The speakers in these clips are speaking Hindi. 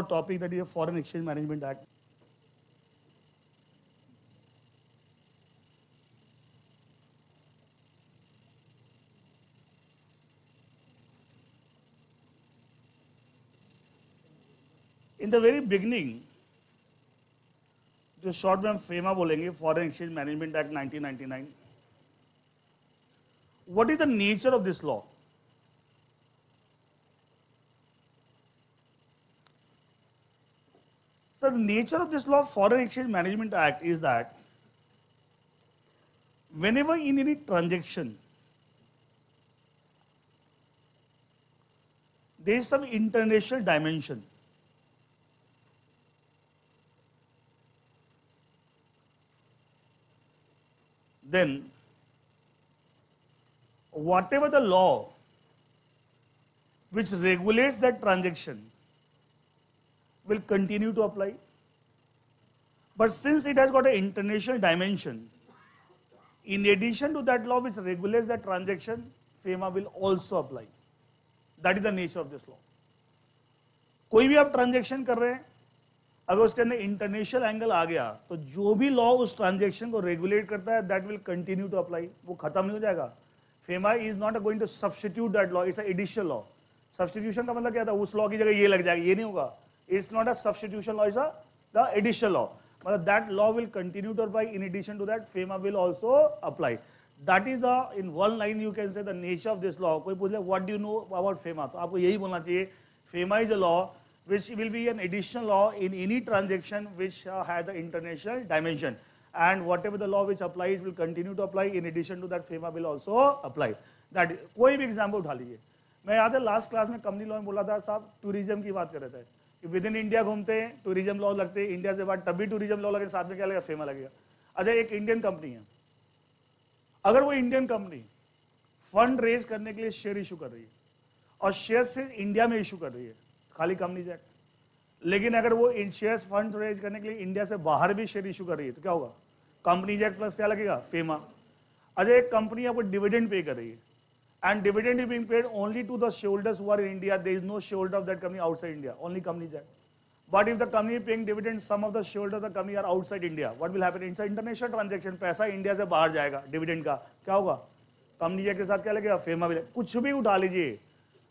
topic, that is a Foreign Exchange Management Act. In the very beginning, जो शॉर्ट में हम फेमा बोलेंगे, foreign exchange management act 1999. What is the nature of this law? So the nature of this law, Foreign Exchange Management Act, is that whenever in any transaction there is some international dimension, then whatever the law which regulates that transaction will continue to apply. But since it has got an international dimension, in addition to that law which regulates that transaction, FEMA will also apply. That is the nature of this law. कोई भी आप ट्रांजेक्शन कर रहे हैं, अगर उसके अंदर इंटरनेशनल एंगल आ गया तो जो भी लॉ उस ट्रांजेक्शन को रेगुलेट करता है, that will continue to apply. वो खत्म नहीं हो जाएगा. FEMA is not going to substitute that law, it's additional law. Substitution का मतलब क्या था, उस लॉ की जगह ये लग जाएगा, ये नहीं होगा. It's not a substitution law, it's the additional law. मतलब that law will continue to apply. In addition to that FEMA will also apply. That is the, in one line you can say the nature of this law. कोई पूछे what do you know about FEMA, तो आपको यही बोलना चाहिए, FEMA is a law which will be an additional law in any transaction which has the international dimension, and whatever the law which applies will continue to apply. In addition to that, FEMA will also apply. That कोई भी एग्जाम्पल उठा लीजिए. मैं याद है लास्ट क्लास में कंपनी लॉ में बोला था साहब, टूरिज्म की बात कर रहे थे कि विद इन इंडिया घूमते हैं टूरिज्म लॉ लगते हैं, इंडिया से बाहर तब भी टूरिज्म लॉ लगे, साथ में क्या लगेगा, फेमा लगेगा. अच्छा, एक इंडियन कंपनी है, अगर वो इंडियन कंपनी फंड रेज करने के लिए शेयर इशू कर रही है और शेयर से इंडिया में इशू कर रही है, खाली कंपनीज एक्ट, लेकिन अगर वो शेयर फंड रेज करने के लिए इंडिया से बाहर भी शेयर इशू कर रही है तो क्या होगा, कंपनीज एक्ट प्लस क्या लगेगा, फेमा. अच्छा, एक कंपनी आपको डिविडेंड पे कर रही है and dividend is being paid only to the shareholders who are in India, there is no shareholder of that company outside India, only companies act. But if the company paying dividend, some of the shareholder of the company are outside India, what will happen, it's international transaction, पैसा इंडिया से बाहर जाएगा डिविडेंड का, क्या होगा, कंपनी एक्ट के साथ क्या लगेगा, फेमा भी. कुछ भी उठा लीजिए,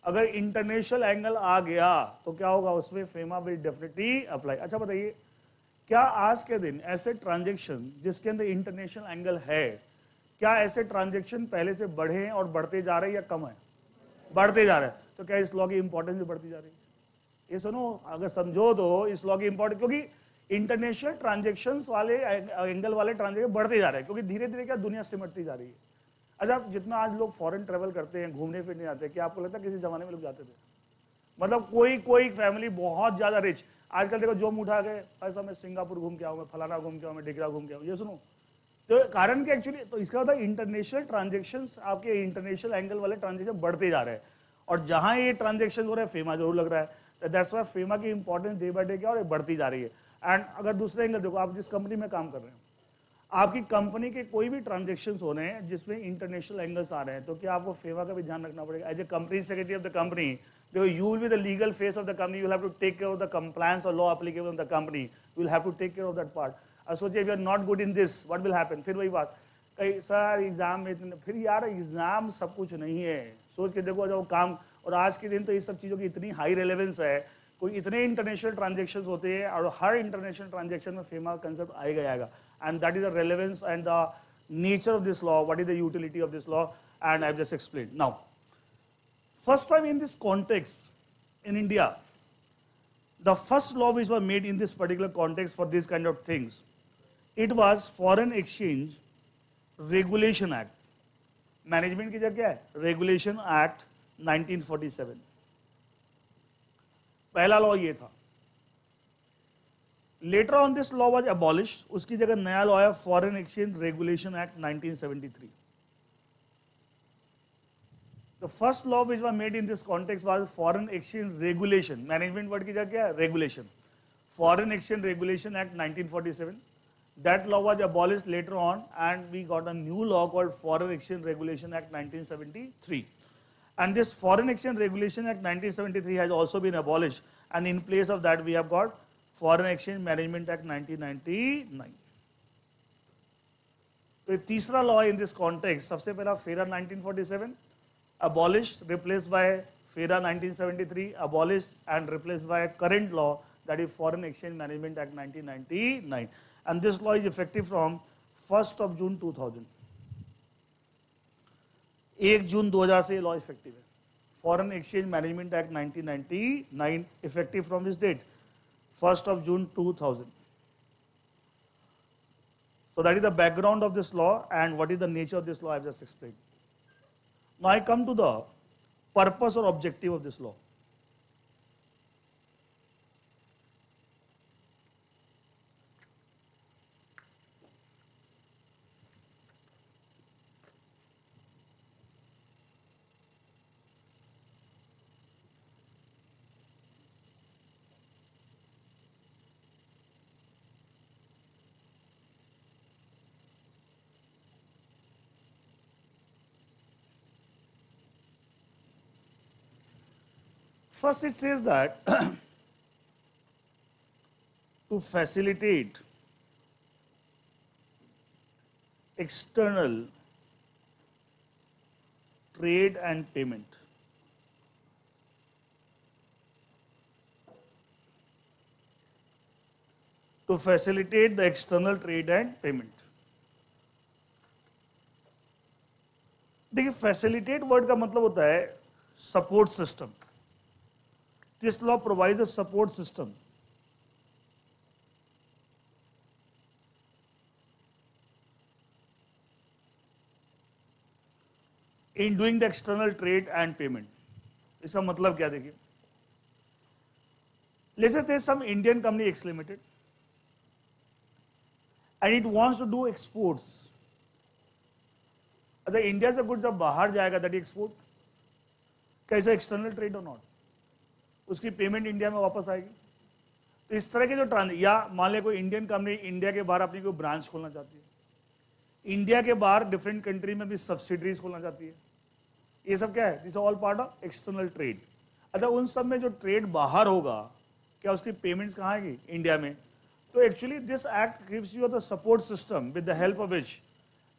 अगर इंटरनेशनल एंगल आ गया तो क्या होगा, उसमें फेमा विल डेफिनेटली अप्लाई. अच्छा बताइए, क्या आज के दिन ऐसे ट्रांजैक्शन जिसके अंदर इंटरनेशनल एंगल है, क्या ऐसे ट्रांजैक्शन पहले से बढ़े हैं और बढ़ते जा रहे हैं या कम है, बढ़ते जा रहे हैं, तो क्या इस लॉ की इंपॉर्टेंस भी बढ़ती जा रही है. ये सुनो, अगर समझो तो इस लॉ की इंपॉर्टेंस, क्योंकि इंटरनेशनल ट्रांजेक्शन वाले एंगल वाले ट्रांजेक्शन बढ़ते जा रहे हैं, क्योंकि धीरे धीरे क्या दुनिया सिमटती जा रही है. अच्छा, जितना आज लोग फॉरेन ट्रेवल करते हैं, घूमने फिरने जाते हैं, क्या आपको लगता है किसी जमाने में लोग जाते थे, मतलब कोई फैमिली बहुत ज्यादा रिच, आजकल देखो जो उठा गए ऐसा, मैं सिंगापुर घूम के आऊँ, मैं फलाना घूम के आऊँ, मैं डिगरा घूम के आऊँ. ये सुनो, तो कारण क्या एक्चुअली, तो इसका मतलब इंटरनेशनल ट्रांजेक्शन्स, आपके इंटरनेशनल एंगल वाले ट्रांजेक्शन बढ़ते जा रहे हैं, और जहां ये ट्रांजेक्शन हो रहे हैं फेमा जरूर लग रहा है. दैट्स व्हाई फेमा की इंपॉर्टेंस डे बाय डे क्या और बढ़ती जा रही है. एंड अगर दूसरे एंगल देखो, आप जिस कंपनी में काम कर रहे हैं, आपकी कंपनी के कोई भी ट्रांजेक्शन्स हो रहे हैं जिसमें इंटरनेशनल एंगल्स आ रहे हैं, तो क्या आपको फेमा का भी ध्यान रखना पड़ेगा. As a company secretary of the company, you will be the legal face of the company, you will have to take care of the compliance और law applicable on the company, you will have to take care of that part. अब सोचिए, if you are not good in this, what will happen, फिर वही बात, कहीं सर एग्जाम में इतने, फिर यार एग्जाम सब कुछ नहीं है, सोच के देखो जब काम. और आज के दिन तो इस सब चीज़ों की इतनी हाई रेलेवेंस है, कोई इतने इंटरनेशनल ट्रांजेक्शन होते हैं और हर इंटरनेशनल ट्रांजेक्शन में फेमा कंसेप्ट आएगा आएगा. And that is the relevance and the nature of this law, what is the utility of this law, and I have just explained. Now, first time in this context, in India, the first law which was made in this particular context for these kind of things, it was Foreign Exchange Regulation Act. Management की जगह क्या है? Regulation Act 1947. पहला लॉ ये था. Later on this law was abolished, उसकी जगह नया लॉ है Foreign Exchange Regulation Act 1973. The first law which was made in this context was Foreign Exchange Regulation. Management word की जगह क्या है? Regulation. Foreign Exchange Regulation Act 1947. That law was abolished later on, and we got a new law called Foreign Exchange Regulation Act 1973. And this Foreign Exchange Regulation Act 1973 has also been abolished, and in place of that we have got Foreign Exchange Management Act 1999. तो तीसरा लॉ इन दिस कॉन्टेक्स्ट, सबसे पहला फेरा 1947, abolished, replaced by FERA 1973, abolished and replaced by a current law, that is Foreign Exchange Management Act 1999, and this law is effective from 1st of June 2000. 1 जून 2000 से ये लॉ इफेक्टिव है. Foreign exchange management act 1999 effective from this date 1st of June 2000. So that is the background of this law and what is the nature of this law I have just explained. Now I come to the purpose or objective of this law. First it says that to facilitate external trade and payment. To facilitate the external trade and payment. देखिए facilitate वर्ड का मतलब होता है support system. This law provides a support system in doing the external trade and payment. इसका मतलब क्या देखिए, let's say there is some Indian company X Limited and it wants to do exports. अच्छा इंडिया से गुड जब बाहर जाएगा दैट एक्सपोर्ट, कैसे एक्सटर्नल ट्रेड और नॉट, उसकी पेमेंट इंडिया में वापस आएगी. तो इस तरह के जो या मान लिया कोई इंडियन कंपनी इंडिया के बाहर अपनी कोई ब्रांच खोलना चाहती है, इंडिया के बाहर डिफरेंट कंट्री में भी सब्सिडरीज खोलना चाहती है, ये सब क्या है, this all part of external trade. अच्छा उन सब में जो ट्रेड बाहर होगा क्या उसकी पेमेंट्स कहाँ आएगी, इंडिया में. तो actually this act gives you the support system with the help of which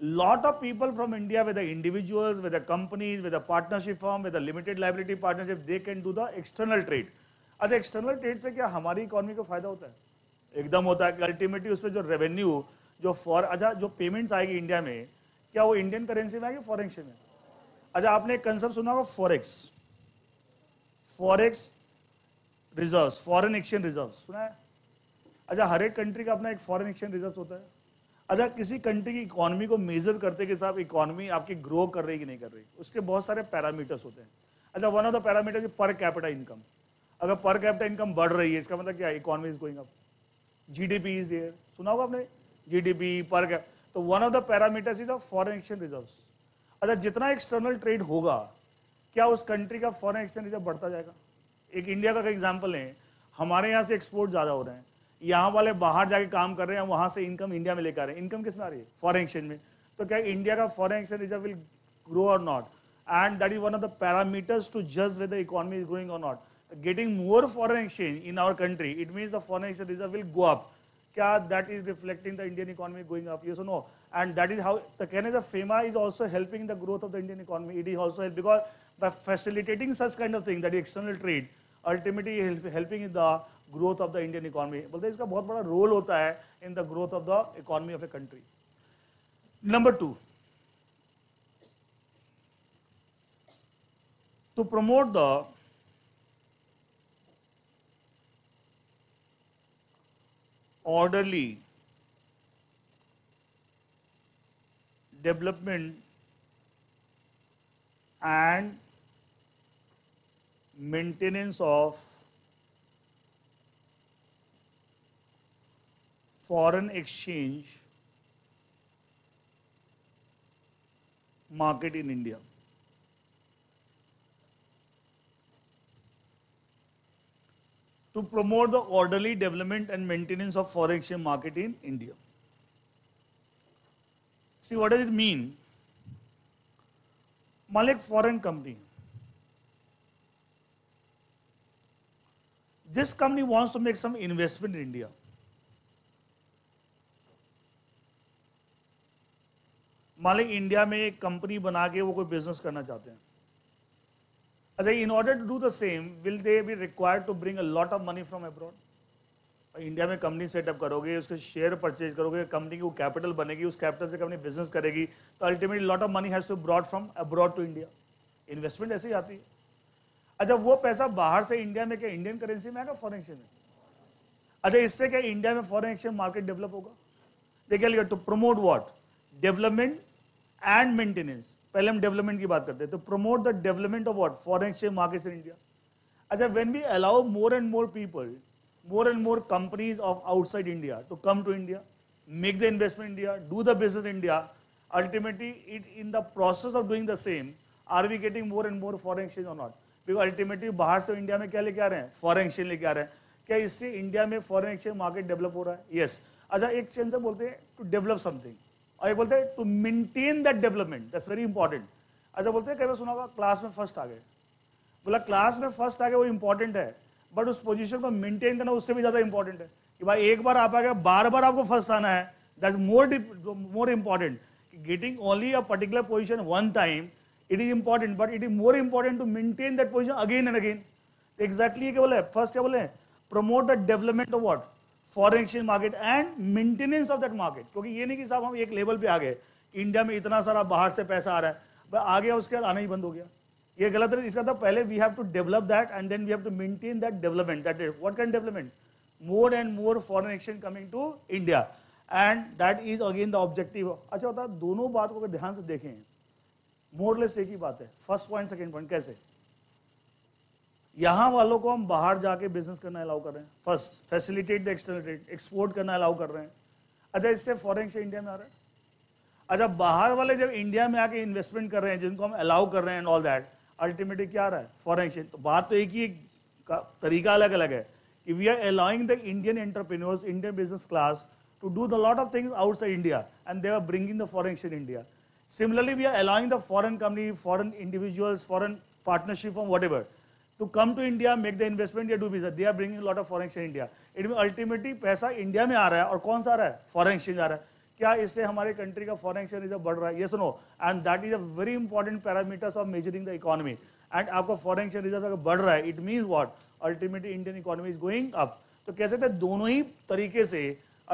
lot of people from India, whether individuals, whether companies, whether partnership firm, whether limited liability partnership, they can do the external trade. अच्छा एक्सटर्नल ट्रेड से क्या हमारी इकोनॉमी को फायदा होता है, एकदम होता है कि अल्टीमेटली उसमें जो रेवेन्यू जो अच्छा जो पेमेंट्स आएगी इंडिया में क्या वो इंडियन करेंसी में आएगी फॉरेन एक्सचेंज में. अच्छा आपने एक कंसेप्ट सुना होगा forex, forex reserves, foreign exchange reserves सुना है. अच्छा हर एक कंट्री का अपना एक फॉरेन एक्सचेंज रिजर्व्स होता है. अच्छा किसी कंट्री की इकोनॉमी को मेजर करते के साथ इकोनॉमी आपकी ग्रो कर रही कि नहीं कर रही, उसके बहुत सारे पैरामीटर्स होते हैं. अच्छा one of the parameter is per capita income. अगर पर कैपिटा इनकम बढ़ रही है इसका मतलब क्या है, economy is going up. GDP is there, सुना होगा आपने जीडीपी पर कैप. तो one of the parameters is the foreign exchange reserves. अच्छा जितना एक्सटर्नल ट्रेड होगा क्या उस कंट्री का फॉरेन एक्सचेंज रिजर्व बढ़ता जाएगा. एक इंडिया का एग्जाम्पल है, हमारे यहाँ से एक्सपोर्ट ज्यादा हो रहे हैं, यहाँ वाले बाहर जाके काम कर रहे हैं, वहां से इनकम इंडिया में लेकर आ रहे हैं. इनकम किस में आ रही है, फॉरेन एक्सचेंज में. तो क्या इंडिया का foreign exchange reserve will grow और not, and that is one of the parameters to जज वेदर इकोनॉमी इज ग्रोइंग और not. Getting more foreign exchange in our country it means the foreign exchange reserve will go up. क्या that is reflecting the Indian economy going up, yes और no. And that is how the कहने the FEMA is also helping the growth of the Indian economy. It is also help because by facilitating such kind of thing, that is external trade, ultimately helping in the growth of the Indian economy. बोलते हैं इसका बहुत बड़ा रोल होता है in the growth of the economy of a country. Number 2, to promote the orderly development and maintenance of foreign exchange market in India. To promote the orderly development and maintenance of foreign exchange market in India. See, what does it mean? मान लो एक foreign company, This company wants to make some investment in India. मान लें इंडिया में एक कंपनी बना के वो कोई बिजनेस करना चाहते हैं. अच्छा, in order to do the same, will they be required to bring a lot of money from abroad? India में कंपनी सेटअप करोगे, उसके शेयर परचेज करोगे, कंपनी की वो कैपिटल बनेगी, उस कैपिटल से कंपनी बिजनेस करेगी, तो ultimately lot of money has to brought from abroad to India. Investment ऐसे ही आती है. अच्छा, वो पैसा बाहर से इंडिया में क्या इंडियन करेंसी में आएगा, फॉरेन एक्सचेंज में? अच्छा, इससे क्या इंडिया में फॉरेन एक्सचेंज मार्केट डेवलप होगा? देखिए, to promote what? Development and maintenance. पहले हम डेवलपमेंट की बात करते हैं, तो promote the development of what? Foreign exchange markets in India. अच्छा, when we allow more and more people, more and more companies of outside India to come to India, make the investment in India, do the business in India, ultimately in the process of doing the same, are we getting more and more foreign exchange or not? Because ultimately बाहर से इंडिया में क्या लेके आ रहे हैं? फॉरेन एक्सचेंज लेके आ रहे हैं. क्या इससे इंडिया में फॉरेन एक्सचेंज मार्केट डेवलप हो रहा है? यस. अच्छा, एक चेंज से बोलते हैं टू डेवलप समथिंग, और ये बोलते हैं to maintain that development. That's very important. अच्छा, बोलते हैं कई बार सुना होगा क्लास में फर्स्ट आ गए. बोला क्लास में फर्स्ट आ गए वो इंपॉर्टेंट है, बट उस पोजीशन को मेंटेन करना उससे भी ज्यादा इंपॉर्टेंट है. कि भाई एक बार आप आ गए, बार बार आपको फर्स्ट आना है. That's more important. Getting only a particular position one time, it is important, but it is more important to maintain that position again and again. Exactly क्या बोले? फर्स्ट क्या बोले? Promote the development of what? Foreign exchange market and maintenance of that market. क्योंकि ये नहीं कि साहब हम एक लेवल पे आ गए, इंडिया में इतना सारा बाहर से पैसा आ रहा है, आ गया उसके बाद आना ही बंद हो गया. ये गलत है. इसका तो पहले we have to develop that and then we have to maintain that development. That is what kind development? More and more foreign exchange coming to India, and that is again the objective. अच्छा होता है, दोनों बात को अगर ध्यान से देखें, मोरलेस एक ही बात है. First point, second point. कैसे यहां वालों को हम बाहर जाके बिजनेस करना अलाउ कर रहे हैं. First, facilitate the external trade, export करना अलाउ कर रहे हैं. अच्छा, इससे फॉरेन एक्सचेंज इंडिया में आ रहा है. अच्छा, बाहर वाले जब इंडिया में आके इन्वेस्टमेंट कर रहे हैं, जिनको हम अलाउ कर रहे हैं एंड ऑल दैट, अल्टीमेटली क्या आ रहा है? Foreign exchange. तो बात तो एक ही, तरीका अलग अलग है कि we are allowing the Indian entrepreneurs, Indian business class to do the lot of things outside India, and they are bringing the foreign exchange in India. Similarly, we are allowing the foreign company, foreign individuals, foreign partnership from whatever to come to India, make the investment, they do business. They are bringing a lot of foreign exchange in India. It means ultimately पैसा इंडिया में आ रहा है, और कौन सा आ रहा है? फॉरेन एक्सचेंज आ रहा है. क्या इससे हमारे कंट्री का फॉरेन एक्सचेंज रिजर्व बढ़ रहा है? Yes no. And that is a very important parameters of measuring the economy. And आपका फॉरेन एक्सचेंज रिजर्व अगर बढ़ रहा है, it means what? Ultimately Indian economy is going up. तो कह सकते हैं दोनों ही तरीके से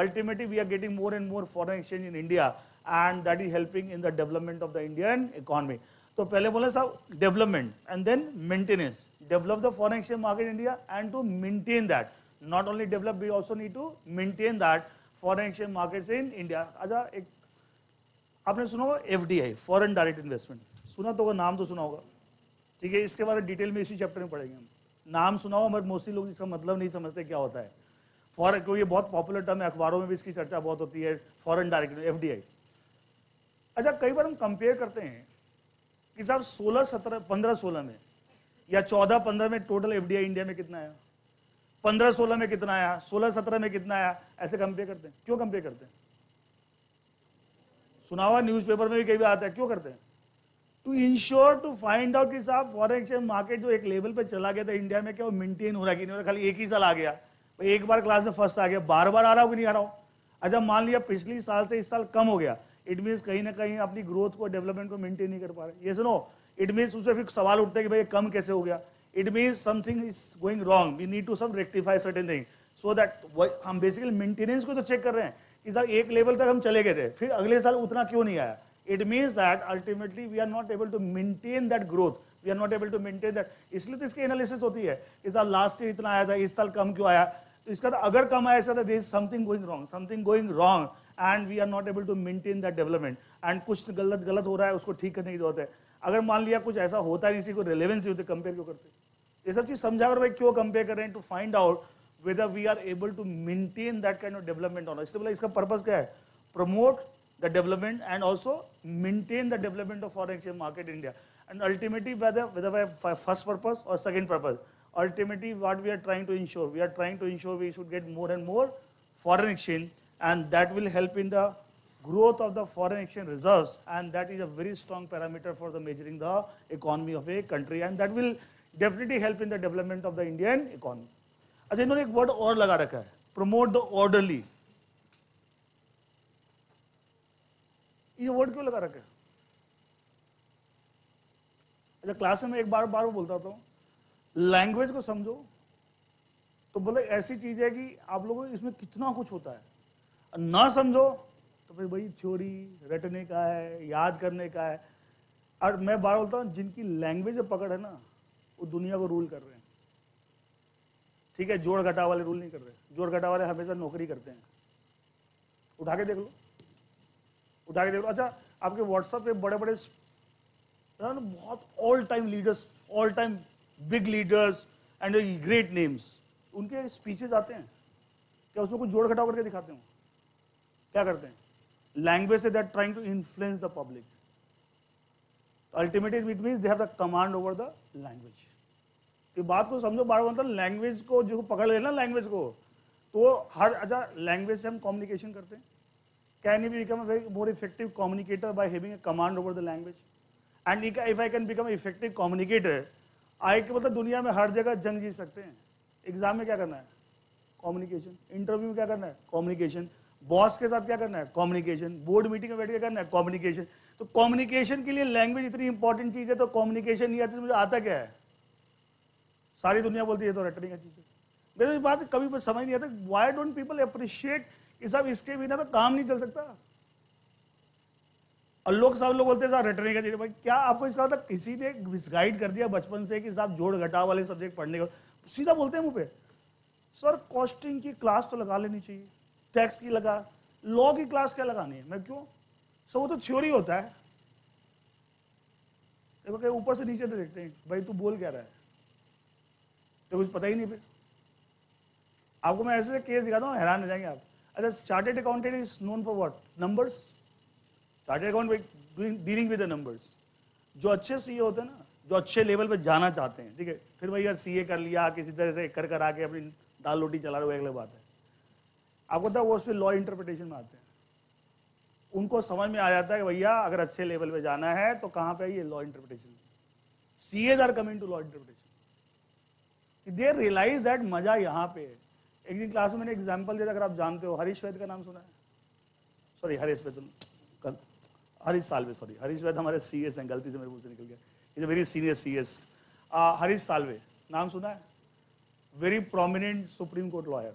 ultimately we are getting more and more foreign exchange in India, and that is helping in the development of the Indian economy. तो पहले बोले साहब development and then maintenance. Develop the foreign exchange market in India and to maintain that. Not only develop, we also need to maintain that foreign exchange markets in India. अच्छा, एक आपने सुना होगा FDI, Foreign Direct Investment. सुना तो होगा, नाम तो सुना होगा. ठीक है, इसके बारे में डिटेल में इसी चैप्टर में पढ़ेंगे हम. नाम सुना होगा, बट मोस्टली लोग इसका मतलब नहीं समझते क्या होता है. फॉरेन, क्योंकि ये बहुत पॉपुलर टर्म है, अखबारों में भी इसकी चर्चा बहुत होती है. Foreign direct FDI. अच्छा, कई बार हम कंपेयर करते हैं कि साहब 16, 17, 15, 16 में या 14, 15 में टोटल FDI इंडिया में कितना आया, 15, 16 में कितना आया, 16, 17 में कितना आया, ऐसे कंपेयर करते हैं. क्यों कंपेयर करते हैं? सुना हुआ, न्यूज़पेपर में भी कई बार आता है. क्यों करते हैं? To ensure, to find out कि साहब फॉरेन एक्सचेंज मार्केट जो एक लेवल पे चला गया था इंडिया में, क्या वो मेंटेन हो रहा है कि नहीं हो रहा. खाली एक ही साल आ गया, एक बार क्लास में फर्स्ट आ गया, बार बार आ रहा हो कि नहीं आ रहा हो. अच्छा, मान लिया पिछली साल से इस साल कम हो गया, इट मीन्स कहीं ना कहीं अपनी ग्रोथ को, डेवलपमेंट को मेंटेन नहीं कर पा रहे. ये सुनो, इट मीन्स उससे फिर सवाल उठता है कि भाई कम कैसे हो गया. It means something is going wrong, we need to some rectify certain thing. So that हम बेसिकली मेंटेनेंस को तो चेक कर रहे हैं कि साहब एक लेवल तक हम चले गए थे, फिर अगले साल उतना क्यों नहीं आया. It means that ultimately we are not able to maintain that growth, we are not able to maintain that. इसलिए तो इसकी एनालिसिस होती है कि साहब लास्ट ईयर इतना आया था, इस साल कम क्यों आया. तो इसका तो अगर कम आया, इसका there is something going wrong and we are not able to maintain that development. And कुछ गलत हो रहा है, उसको ठीक करने की जरूरत है. अगर मान लिया कुछ ऐसा होता है, इसी को रिलेवेंस नहीं होती, कंपेयर क्यों करते. ये सब चीज समझा कर भाई क्यों कंपेयर कर रहे हैं, to find out whether we are able to maintain that kind of development or not. इसलिए इसका पर्पस क्या है? Promote the development and also maintain the development of foreign exchange market in India. And ultimately, whether by first purpose or second purpose, ultimately what we are trying to ensure, we should get more and more foreign exchange, and that will help in the growth of the foreign exchange reserves, and that is a very strong parameter for the measuring the economy of a country, and that will definitely help in the development of the Indian economy. अच्छा, इन्होंने एक वर्ड और लगा रखा है, प्रमोट द ऑर्डरली। ये वर्ड क्यों लगा रखा है? अच्छा, क्लास में मैं एक बार बार बोलता हूँ, लैंग्वेज को समझो तो बोले ऐसी चीज है कि आप लोगों को इसमें कितना कुछ होता है, ना समझो तो फिर वही थ्योरी रटने का है, याद करने का है। और मैं बार बोलता हूँ, जिनकी लैंग्वेज पकड़ है ना, वो दुनिया को रूल कर रहे हैं। ठीक है, जोड़ घटा वाले रूल नहीं कर रहे। जोड़ घटा वाले हमेशा नौकरी करते हैं। उठा के देख लो, उठा के देख लो। अच्छा, आपके व्हाट्सएप पे बड़े बड़े बहुत all time leaders, all time big leaders and great names, उनके स्पीचेस आते हैं क्या? उसमें कुछ जोड़ घटाव करके दिखाते हो? क्या करते हैं? लैंग्वेज से they are trying to influence the public. Ultimately it means they have the command over the language. ये बात को समझो। बार बार लैंग्वेज को जो पकड़ लेना लैंग्वेज को, तो हर अच्छा लैंग्वेज से हम कम्युनिकेशन करते हैं। Can you become a very more effective communicator by having a command over the language? And if I can become effective communicator, I के मतलब दुनिया में हर जगह जंग जीत सकते हैं। एग्जाम में क्या करना है? कम्युनिकेशन। इंटरव्यू में क्या करना है? कम्युनिकेशन। बॉस के साथ क्या करना है? कम्युनिकेशन। बोर्ड मीटिंग में बैठ के करना है? कम्युनिकेशन। तो कम्युनिकेशन के लिए लैंग्वेज इतनी इंपॉर्टेंट चीज है, तो कम्युनिकेशन नहीं आती तो मुझे आता क्या है? सारी दुनिया बोलती है तो रटने का चीज है। मेरी बात कभी समझ नहीं आता, व्हाई डोंट पीपल अप्रिशिएट कि साहब इसके बिना तो काम नहीं चल सकता। और लोग सब लोग बोलते हैं साहब रटने का चीज। भाई क्या आपको इसका मतलब किसी ने मिसगाइड कर दिया बचपन से कि साहब जोड़ घटाव वाले सब्जेक्ट पढ़ने का? सीधा बोलते हैं मुंह पे, सर कॉस्टिंग की क्लास तो लगा लेनी चाहिए, टैक्स की लगा, लॉ की क्लास क्या लगानी है? मैं क्यों सर, वो तो थ्योरी होता है। देखो ऊपर से नीचे तो देखते हैं, भाई तू बोल क्या रहा है, तो कुछ पता ही नहीं। फिर आपको मैं ऐसे केस दिखाता हूँ, हैरान हो जाएंगे आप। अच्छा, chartered accountant is known for what? Numbers. Chartered account dealing with the numbers. जो अच्छे सीए होते हैं ना, जो अच्छे लेवल पे जाना चाहते हैं, ठीक है, फिर भैया सीए कर लिया, किसी तरह से कर आके अपनी दाल रोटी चला रहे हो, अगले बात है। आपको पता है वो फिर लॉ इंटरप्रिटेशन में आते हैं। उनको समझ में आ जाता है कि भैया अगर अच्छे लेवल पे जाना है तो कहाँ पे ये law interpretation. CAs are coming to law interpretation. They realise that मजा यहाँ पे है। एक दिन क्लास में मैंने एग्जाम्पल दिया, अगर आप जानते हो, हरीश वैद का नाम सुना है? सॉरी हरीश वैद, हरीश साल्वे, सॉरी हरीश वैद हमारे सीएस हैं, गलती से मेरे मुंह से निकल गया। Is a very senior CS. Harish Salve नाम सुना है? Very prominent supreme court lawyer,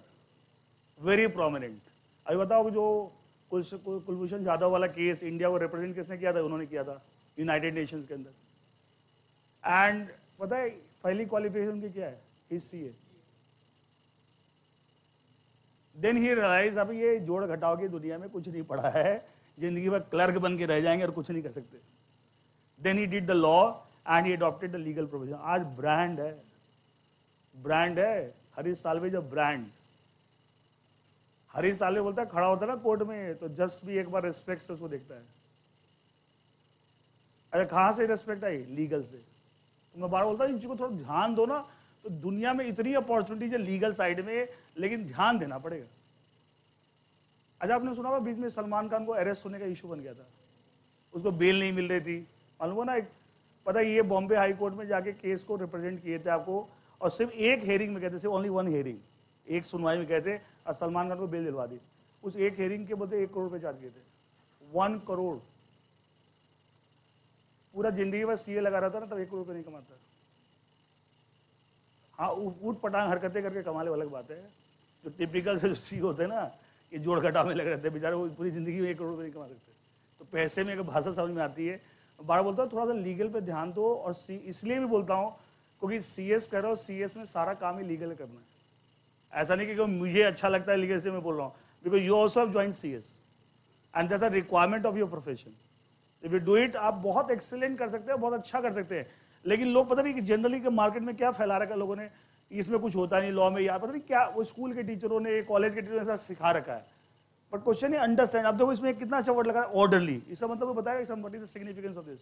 very prominent. अभी बताओ, जो कुलभूषण जाधव वाला केस इंडिया को रिप्रेजेंट किसने किया था? उन्होंने किया था यूनाइटेड नेशंस के अंदर। एंड पता है पहली क्वालिफिकेशन उनकी क्या है? ही सीए। देन ही रियलाइज अब ये जोड़ घटाव की दुनिया में कुछ नहीं पड़ा है, जिंदगी भर क्लर्क बन के रह जाएंगे और कुछ नहीं कर सकते। Then he did the law and he adopted the legal provision. आज ब्रांड है, ब्रांड है हरीश साल्वे, जो ब्रांड। हरीश साल्वे बोलता है, खड़ा होता है ना कोर्ट में, तो जस्ट भी एक बार रिस्पेक्ट से उसको देखता है। अरे कहां से रिस्पेक्ट आई? लीगल से। तो मैं बार बोलता हूँ इन चीजों को थोड़ा ध्यान दो ना, तो दुनिया में इतनी अपॉर्चुनिटीज है लीगल साइड में, लेकिन ध्यान देना पड़ेगा। अच्छा, आपने सुना होगा बीच में सलमान खान को अरेस्ट होने का इशू बन गया था, उसको बेल नहीं मिल रही थी, मालूम ना? पता है ये बॉम्बे हाई कोर्ट में जाके केस को रिप्रेजेंट किए थे आपको, और सिर्फ एक हेयरिंग में कहते, सिर्फ ओनली वन हेयरिंग, एक सुनवाई में कहते, और सलमान खान को बेल दिलवा दी। उस एक हेयरिंग के बदले 1 करोड़ रुपए चार्ज किए थे। 1 करोड़। पूरा जिंदगी भर सीए लगा रहा था ना, तब 1 करोड़ रुपए नहीं कमाता। हाँ, ऊट पटांग हरकतें करके कमा ले, अलग बात है। जो टिपिकल से जो सीए होते हैं ना, ये जोड़ घटाव में लगे रहते हैं बेचारे, वो पूरी जिंदगी में 1 करोड़ रुपए नहीं कमा सकते। तो पैसे में एक भाषा समझ में आती है। बार बोलता हूँ थोड़ा सा लीगल पे ध्यान दो, और इसलिए भी बोलता हूँ क्योंकि सीएस कर रहा हूँ, सीएस में सारा काम ही लीगल करना है। ऐसा नहीं कि मुझे अच्छा लगता है लीगल से मैं बोल रहा हूँ, because you also have joint CS and that's a requirement of your profession. If you do it, आप बहुत एक्सीलेंट कर सकते हैं, बहुत अच्छा कर सकते हैं। लेकिन लोग पता नहीं कि जनरली के मार्केट में क्या फैला रखा है लोगों ने, इसमें कुछ होता नहीं लॉ में, यार पता नहीं क्या वो स्कूल के टीचरों ने, कॉलेज के टीचरों ने सब सिखा रखा है। बट क्वेश्चन है अंडरस्टैंड। अब देखो इसमें कितना अच्छा वर्ड लगा है, ऑर्डरली। इसका मतलब बताएगा what is the significance of this?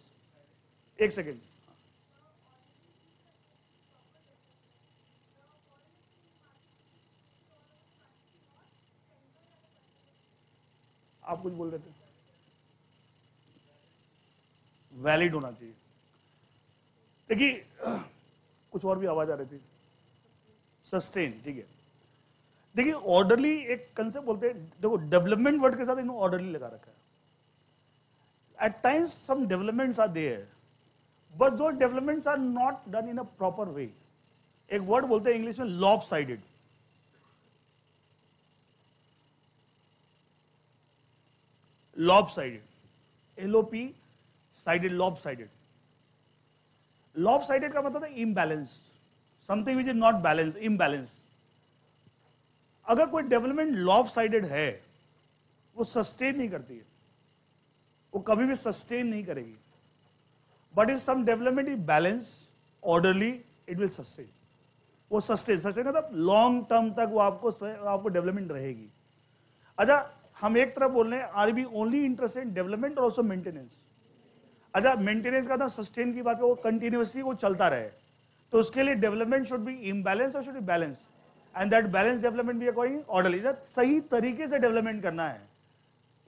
एक सेकेंड, आप कुछ बोल रहे थे? वैलिड होना चाहिए। देखिए कुछ और भी आवाज आ रही थी। सस्टेन, ठीक है। देखिए ऑर्डरली एक कंसेप्ट बोलते हैं, देखो डेवलपमेंट वर्ड के साथ इन्होंने ऑर्डरली लगा रखा है। At times some developments are there, but though developments are not done in a proper way. एक वर्ड बोलते हैं इंग्लिश में lopsided. Lopsided, LOP sided, lopsided. Lopsided का मतलब है imbalanced, something which is not balance, imbalance. अगर कोई डेवलपमेंट लॉप साइडेड है, वो सस्टेन नहीं करती है, वो कभी भी सस्टेन नहीं करेगी। But if some development is balance, orderly, it will sustain. वो सस्टेन मतलब लॉन्ग टर्म तक वो आपको डेवलपमेंट रहेगी। अच्छा, हम एक तरफ बोल रहे हैं, are we only interested in development और ऑल्सो मेंटेनेंस। अच्छा, मेंटेनेंस का था, सस्टेन की बात है, वो कंटिन्यूसली वो चलता रहे, तो उसके लिए डेवलपमेंट शुड बी इम्बैलेंस और should be balance, and that balance development भी अकॉर्डिंग ऑर्डरली। सही तरीके से डेवलपमेंट करना है।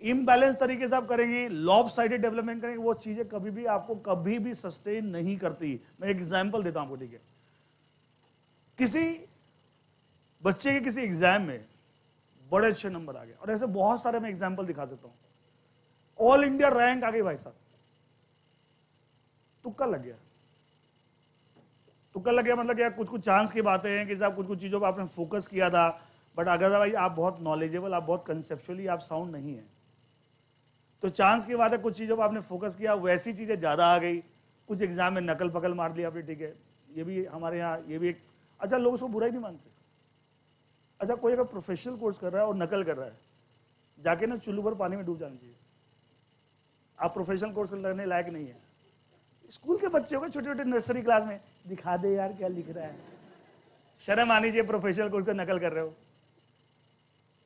इम्बैलेंस तरीके से आप करेंगे, लॉप साइडेड डेवलपमेंट करेंगे, वो चीजें कभी भी आपको कभी भी सस्टेन नहीं करती। मैं एक एग्जाम्पल देता हूं आपको, ठीक है। किसी बच्चे के किसी एग्जाम में बड़े अच्छे नंबर आ गए, और ऐसे बहुत सारे मैं एग्जाम्पल दिखा देता हूं। ऑल इंडिया रैंक आ गई भाई साहब, तुक्का लग गया। तुक्का लग गया मतलब क्या, कुछ कुछ चांस की बातें हैं कि साहब कुछ कुछ चीजों पर आपने फोकस किया था, बट अगर भाई आप बहुत नॉलेजेबल, आप बहुत कंसेप्चुअली आप साउंड नहीं है, तो चांस की बात है, कुछ चीजों पर आपने फोकस किया, वैसी चीजें ज्यादा आ गई, कुछ एग्जाम में नकल पकल मार लिया आपने, ठीक है। ये भी हमारे यहाँ, ये भी एक, अच्छा लोग उसको बुरा ही नहीं मानते। अच्छा, कोई अगर प्रोफेशनल कोर्स कर रहा है और नकल कर रहा है, जाके ना चुल्लू भर पानी में डूब जाना चाहिए। आप प्रोफेशनल कोर्स करने लायक नहीं है। स्कूल के बच्चे हो गए, छोटे छोटे नर्सरी क्लास में, दिखा दे यार क्या लिख रहा है, शर्म आनी चाहिए, प्रोफेशनल कोर्स का नकल कर रहे हो।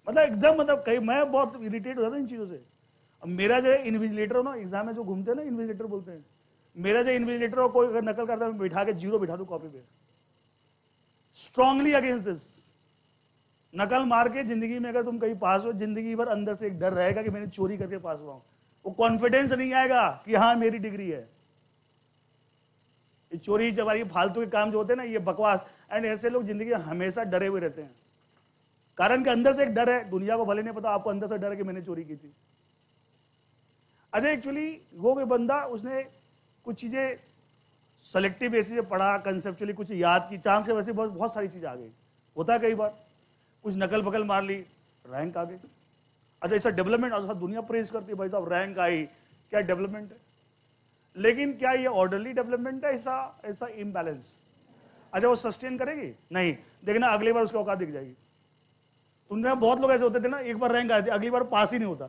मतलब एकदम, मतलब कहीं मैं बहुत इरिटेट होता था इन चीजों से। अब मेरा जो इन्विजिलेटर हो ना, एग्जाम में जो घूमते हैं ना, इन्विजिलेटर बोलते हैं, मेरा जो इन्विजिलेटर हो, कोई अगर नकल करता है, मैं बिठा के जीरो बिठा दूं कॉपी पे। Strongly against this. नकल मार के जिंदगी में अगर तुम कहीं पास हो, जिंदगी भर अंदर से एक डर रहेगा कि मैंने चोरी करके पास हुआ हूं। वो कॉन्फिडेंस नहीं आएगा कि हाँ मेरी डिग्री है। ये चोरी चमारी फालतू के काम जो होते हैं ना, ये बकवास, एंड ऐसे लोग जिंदगी में हमेशा डरे हुए रहते हैं। कारण के अंदर से एक डर है, दुनिया को भले नहीं पता, आपको अंदर से डर है कि मैंने चोरी की थी। अच्छा, एक्चुअली वो कोई बंदा, उसने कुछ चीजें सेलेक्टिव बेसिस पे पढ़ा, कंसेप्चुअली कुछ याद की, चांस के वैसे बहुत सारी चीजें आ गई। होता है कई बार, कुछ नकल बकल मार ली, रैंक आ गई। अच्छा, ऐसा डेवलपमेंट, दुनिया प्रेज करती है, भाई साहब रैंक आई, क्या डेवलपमेंट है। लेकिन क्या ये ऑर्डरली डेवलपमेंट है, ऐसा इम्बैलेंस? अच्छा, वो सस्टेन करेगी? नहीं। देखना अगली बार उसकी औकात दिख जाएगी। तुमने बहुत लोग ऐसे होते थे ना, एक बार रैंक आती थी, अगली बार पास ही नहीं होता।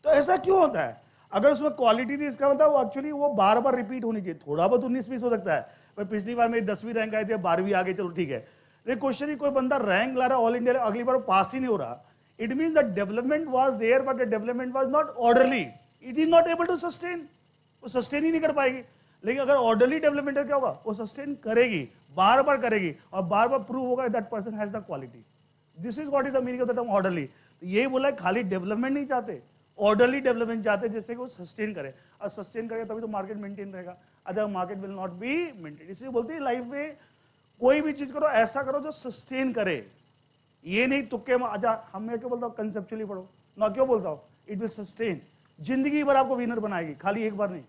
तो ऐसा क्यों होता है? अगर उसमें क्वालिटी थी, इसका मतलब वो एक्चुअली वो बार बार रिपीट होनी चाहिए। थोड़ा बहुत 19-20 हो सकता है, पर पिछली बार मेरी 10वीं रैंक आई थी, 12वीं आ गई, चलो ठीक है। लेकिन क्वेश्चन ही, कोई बंदा रैंक ला रहा है ऑल इंडिया, अगली बार पास ही नहीं हो रहा, it mean the development was there, but the development was not orderly, it is not able to sustain. वो सस्टेन ही नहीं कर पाएगी। लेकिन अगर ऑर्डरली डेवलपमेंट है, क्या होगा, वो सस्टेन करेगी, बार बार करेगी, और बार बार प्रूव होगा that person has the quality. This is what is the meaning of the term orderly. यही बोला है, खाली डेवलपमेंट नहीं चाहते, ऑर्डरली डेवलपमेंट चाहते, जिससे कि वो सस्टेन करे, और सस्टेन करेगा तभी तो मार्केट मेंटेन रहेगा, other market will not be maintain. इसलिए बोलते हैं लाइफ में कोई भी चीज करो, ऐसा करो जो सस्टेन करे, ये नहीं तुक्के में। अच्छा, हम मैं क्यों बोलता हूँ कंसेप्चुअली पढ़ो ना, क्यों बोलता हूँ, इट विल सस्टेन, जिंदगी भर आपको विनर बनाएगी, खाली एक बार नहीं।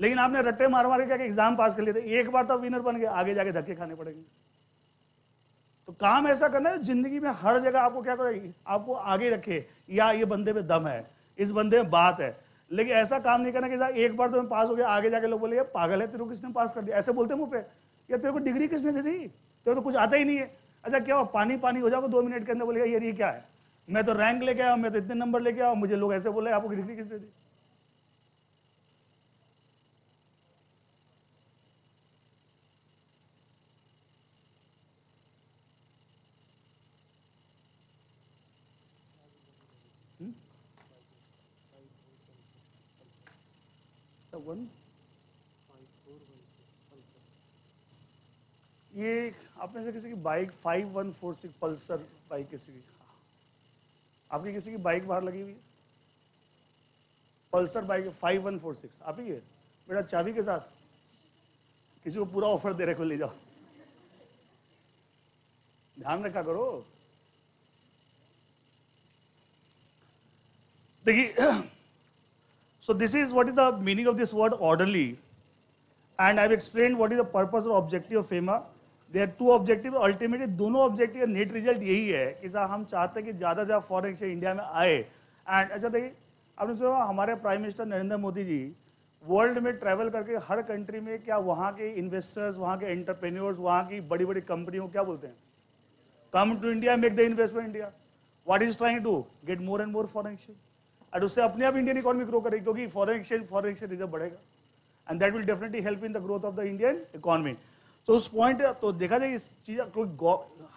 लेकिन आपने रट्टे मार मार के एग्जाम पास कर लिए थे, एक बार तो विनर बन गए, आगे जाके धक्के खाने पड़ेंगे। तो काम ऐसा करना है जिंदगी में हर जगह आपको क्या करेगी, आपको आगे रखे, या ये बंदे में दम है, इस बंदे में बात है। लेकिन ऐसा काम नहीं करना कि एक बार तो मैं पास हो गया, आगे जाके लोग बोले पागल है, तेरे को किसने पास कर दिया, ऐसे बोलते मुंह पे, या तेरे को डिग्री किसने दे दी, तेरे को कुछ आता ही नहीं है। अच्छा, क्या पानी पानी हो जाओगे 2 मिनट के अंदर, बोलेगा यार ये क्या है, मैं तो रैंक लेके आया, मैं तो इतने नंबर लेके आया, मुझे लोग ऐसे बोले आपको डिग्री किसने दी। ये आप में से किसी की बाइक 5146 पल्सर बाइक, किसी की, आपकी किसी की बाइक बाहर लगी हुई है, पल्सर बाइक 5146 आप ही है बेटा, चाबी के साथ, किसी को पूरा ऑफर दे रहे को ले जाओ, ध्यान रखा करो। देखिए, so this is what is the meaning of this word orderly, and I've explained what is the purpose or objective of FEMA. There are two objectives. Ultimately दोनों ऑब्जेक्टिव का नेट रिजल्ट यही है कि साहब हम चाहते हैं कि ज़्यादा से ज़्यादा फॉरेन एक्सचेंज इंडिया में आए। एंड अच्छा देखिए, आपने सुना हमारे prime minister Narendra Modi ji world में ट्रैवल करके हर कंट्री में क्या वहाँ के इन्वेस्टर्स, वहाँ के एंटरप्रेन्योर्स, वहाँ की बड़ी बड़ी कंपनियों को क्या बोलते हैं? Come to India, make the investment India. What is trying to get more and more foreign exchange, और उससे अपने आप इंडियन इकोनॉमी ग्रो करेगी, क्योंकि फॉरेन एक्सचेंज रिजर्व बढ़ेगा, and that will definitely help in the growth of the Indian economy. तो उस पॉइंट तो देखा जाए इस चीज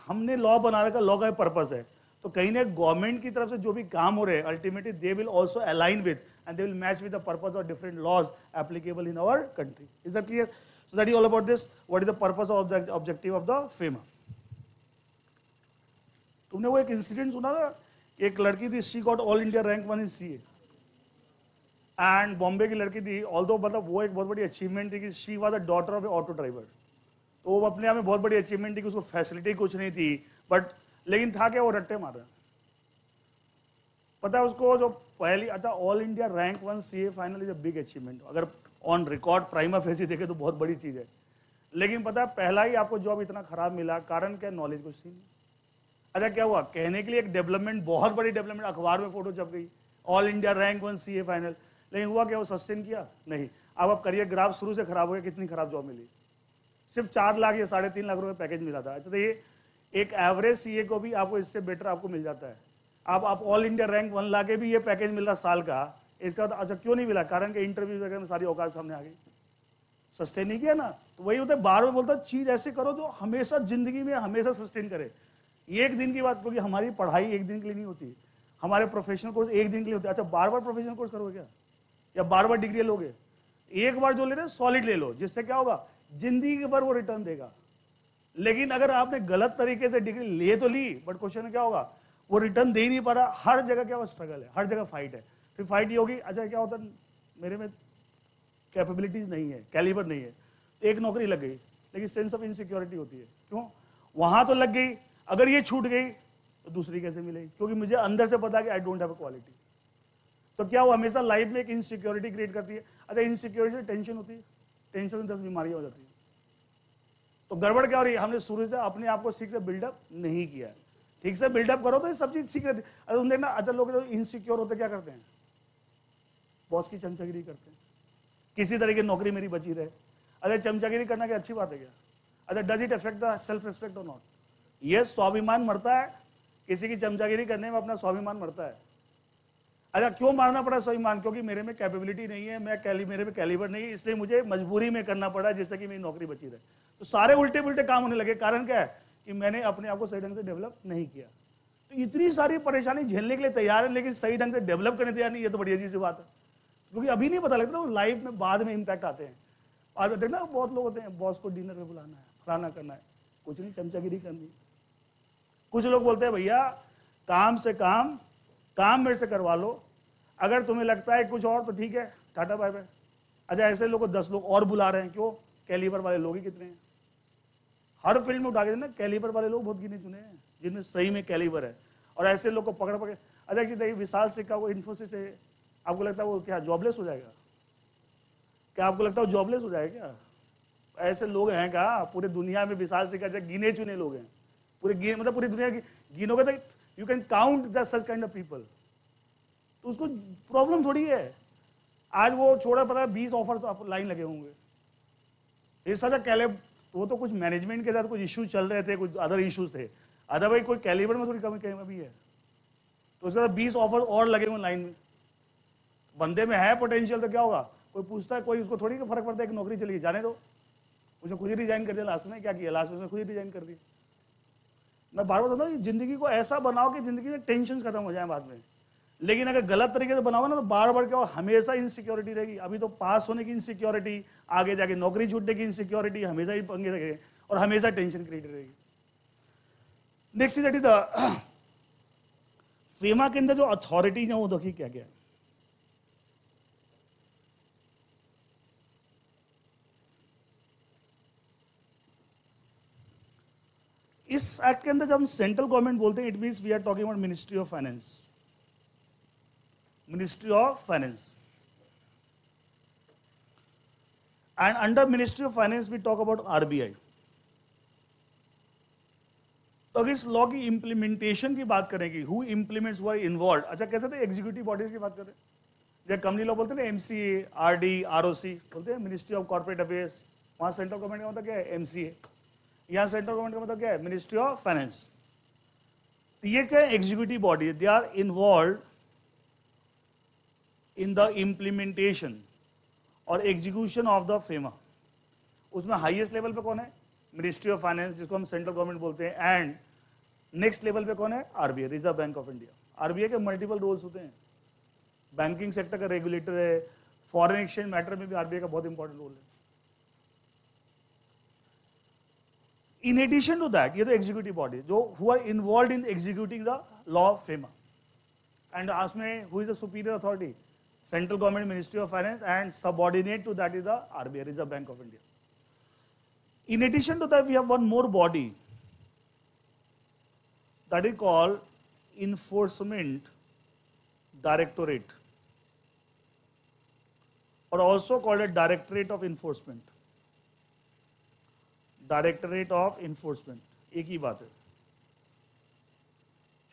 हमने लॉ बनाने का, लॉ का पर्पस है, तो कहीं ना गवर्नमेंट की तरफ से जो भी काम हो रहे हैं ultimately they will also align with and they will match with the purpose of different laws applicable in our country. Is that clear? So that is all about this. What is the purpose of the objective of the FEMA? तुमने वो एक इंसिडेंट सुना था, एक लड़की थी, she got all India rank 1 in CA, and Bombay की लड़की थी, ऑल्दो मतलब वो एक बहुत बड़ी अचीवमेंट थी कि she was the daughter of A auto driver. तो वो अपने आप में बहुत बड़ी अचीवमेंट थी कि उसको फैसिलिटी कुछ नहीं थी, बट लेकिन था क्या, वो रट्टे मार रहा। पता है उसको जो पहली, अच्छा all India rank 1 CA final is a big achievement, अगर ऑन रिकॉर्ड प्राइमा फेसी देखे तो बहुत बड़ी चीज है, लेकिन पता है पहला ही आपको जॉब इतना खराब मिला, कारण क्या, नॉलेज कुछ नहीं। अच्छा क्या हुआ, कहने के लिए एक डेवलपमेंट, बहुत बड़ी डेवलपमेंट, अखबार में फोटो छप गई, all India rank 1 CA final, लेकिन हुआ क्या, वो सस्टेन किया नहीं। अब करियर ग्राफ शुरू से खराब हो गया, कितनी खराब जॉब मिली, सिर्फ 4 लाख या 3.5 लाख रुपए पैकेज मिला था। अच्छा तो ये एक एवरेज सीए को भी आपको इससे बेटर आपको मिल जाता है। अब आप ऑल इंडिया रैंक 1 ला के भी ये पैकेज मिल रहा साल का, इसका तो अच्छा क्यों नहीं मिला, कारण कि इंटरव्यू वगैरह में सारी औकात सामने आ गई, सस्टेन नहीं किया ना। तो वही होता है, बार बार बोलता चीज ऐसे करो जो हमेशा जिंदगी में हमेशा सस्टेन करे। एक दिन की बात, क्योंकि हमारी पढ़ाई एक दिन के लिए नहीं होती, हमारे प्रोफेशनल कोर्स एक दिन के लिए होते हैं। अच्छा बार बार प्रोफेशनल कोर्स करोगे क्या, या बार बार डिग्री लोगे? एक बार जो ले रहे सॉलिड ले लो, जिससे क्या होगा, जिंदगी भर वो रिटर्न देगा। लेकिन अगर आपने गलत तरीके से डिग्री ले तो ली, बट क्वेश्चन क्या होगा, वो रिटर्न दे ही नहीं पा रहा, हर जगह क्या स्ट्रगल है, हर जगह फाइट है। फिर फाइट ये होगी, अच्छा क्या होता है, मेरे में कैपेबिलिटीज नहीं है, कैलिबर नहीं है, तो एक नौकरी लग गई, लेकिन सेंस ऑफ इनसिक्योरिटी होती है। क्यों, वहां तो लग गई, अगर ये छूट गई तो दूसरी कैसे मिलेगी, क्योंकि मुझे अंदर से पता है कि I don't have a quality. तो क्या वो हमेशा लाइफ में एक इनसिक्योरिटी क्रिएट करती है। अच्छा इनसिक्योरिटी से टेंशन होती है, टेंशन से 10 बीमारियां हो जाती है। तो गड़बड़ क्या हो रही है, हमने शुरू से अपने आप को ठीक से बिल्डअप नहीं किया। ठीक से बिल्डअप करो तो ये सब चीज सीख रहती है। अरे देखना, अच्छा लोग जो इनसिक्योर होते क्या करते हैं, बॉस की चमचागिरी करते हैं, किसी तरह की नौकरी मेरी बची रहे। अरे चमचागिरी करना क्या अच्छी बात है क्या? अच्छा does it affect the self respect और नॉट? ये स्वाभिमान मरता है, किसी की चमचागिरी करने में अपना स्वाभिमान मरता है। अच्छा क्यों मारना पड़ा स्वाभिमान? क्योंकि मेरे में कैपेबिलिटी नहीं है, मेरे में कैलिबर नहीं है, इसलिए मुझे मजबूरी में करना पड़ा जिससे कि मेरी नौकरी बची रहे। तो सारे उल्टे पुल्टे काम होने लगे। कारण क्या है कि मैंने अपने आप को सही ढंग से डेवलप नहीं किया। तो इतनी सारी परेशानी झेलने के लिए तैयार है, लेकिन सही ढंग से डेवलप करने तैयार नहीं, ये तो बड़ी अजीब सी बात है। क्योंकि अभी नहीं पता लगता, लाइफ में बाद में इम्पैक्ट आते हैं। आज देखना बहुत लोग होते हैं, बॉस को डिनर में बुलाना है, फलाना करना है, कुछ नहीं चमचागिरी करनी। कुछ लोग बोलते हैं भैया काम से काम मेरे से करवा लो, अगर तुम्हें लगता है कुछ और तो ठीक है, टाटा बाय बाय। अच्छा ऐसे लोग को 10 लोग और बुला रहे हैं, क्यों? कैलिबर वाले लोग ही कितने हैं, हर फील्ड में उठा के ना कैलिबर वाले लोग बहुत गिने चुने हैं जिनमें सही में कैलिबर है। और ऐसे लोग को पकड़ पकड़, अच्छा देखिए विशाल सिक्का वो इन्फोसिस से, आपको लगता है वो क्या जॉबलेस हो जाएगा? क्या आपको लगता है वो जॉबलेस हो जाएगा क्या? ऐसे लोग हैं क्या पूरे दुनिया में? विशाल सिक्का गिने चुने लोग हैं, मतलब पूरी दुनिया की गिनोगे तो you can count the such kind of people. तो उसको प्रॉब्लम थोड़ी है, आज वो छोड़ा पता है 20 ऑफर्स लाइन लगे होंगे, ये सजा कैलिबर, वो तो कुछ मैनेजमेंट के साथ कुछ इश्यूज चल रहे थे, कुछ अदर इश्यूज थे, अदरवाइज कोई कैलिबर में थोड़ी कमी भी है। तो उसके बाद 20 ऑफर और लगे हुए लाइन में, बंदे में है पोटेंशियल, तो क्या होगा, कोई पूछता है, कोई उसको थोड़ी फर्क पड़ता है कि नौकरी चली जाने दो, उसने खुद ही रिजाइन कर दिया। लास्ट में क्या किया, लास्ट में उसने खुद ही रिजाइन कर दिया। मैं बार बार बताता हूँ जिंदगी को ऐसा बनाओ कि जिंदगी में टेंशन खत्म हो जाए बाद में। लेकिन अगर गलत तरीके से बनाओ ना तो बार बार क्या हो, हमेशा इनसिक्योरिटी रहेगी। अभी तो पास होने की इनसिक्योरिटी, आगे जाके नौकरी छूटने की इनसिक्योरिटी, हमेशा ही पंगे रहेंगे और हमेशा टेंशन क्रिएट रहेगी। नेक्स्ट इज द फेमा के अंदर जो अथॉरिटी है वो देखिए क्या क्या है। इस एक्ट के अंदर जब हम सेंट्रल गवर्नमेंट बोलते हैं, it means we are talking about ministry of finance. Ministry of finance, and under ministry of finance we talk about RBI. तो अगर इस लॉ की इंप्लीमेंटेशन की बात करेंगे, हु इंप्लीमेंट्स हुआ इन्वॉल्व, अच्छा कैसे थे, एग्जीक्यूटिव बॉडीज की बात करें, जैसे कंपनी लॉ बोलते हैं ना, एमसीए, आरडी, आरओसी बोलते हैं, मिनिस्ट्री ऑफ कॉर्पोरेट अफेयर्स, वहां सेंट्रल गवर्नमेंट का मतलब क्या है, एमसीए, यहाँ सेंट्रल गवर्नमेंट का मतलब क्या है, मिनिस्ट्री ऑफ फाइनेंस। तो ये क्या है, executive body, they are involve in the implementation और एग्जीक्यूशन ऑफ द फेमा। उसमें हाईएस्ट लेवल पे कौन है, मिनिस्ट्री ऑफ फाइनेंस, जिसको हम सेंट्रल गवर्नमेंट बोलते हैं, एंड नेक्स्ट लेवल पे कौन है, RBI, reserve bank of India. RBI के मल्टीपल रोल्स होते हैं, बैंकिंग सेक्टर का रेगुलेटर है, फॉरेन एक्सचेंज मैटर में भी आरबीआई का बहुत इंपॉर्टेंट रोल है। इन एडिशन टू दैट, ये तो एग्जीक्यूटिव बॉडी जो who are involve in executing the law of FEMA, and उसमें who is the superior authority, central government, ministry of finance, and subordinate to that is the RBI, reserve bank of India. In addition to that, we have one more body that is called Enforcement Directorate, or also called a Directorate of Enforcement. Directorate of Enforcement, एक ही बात है,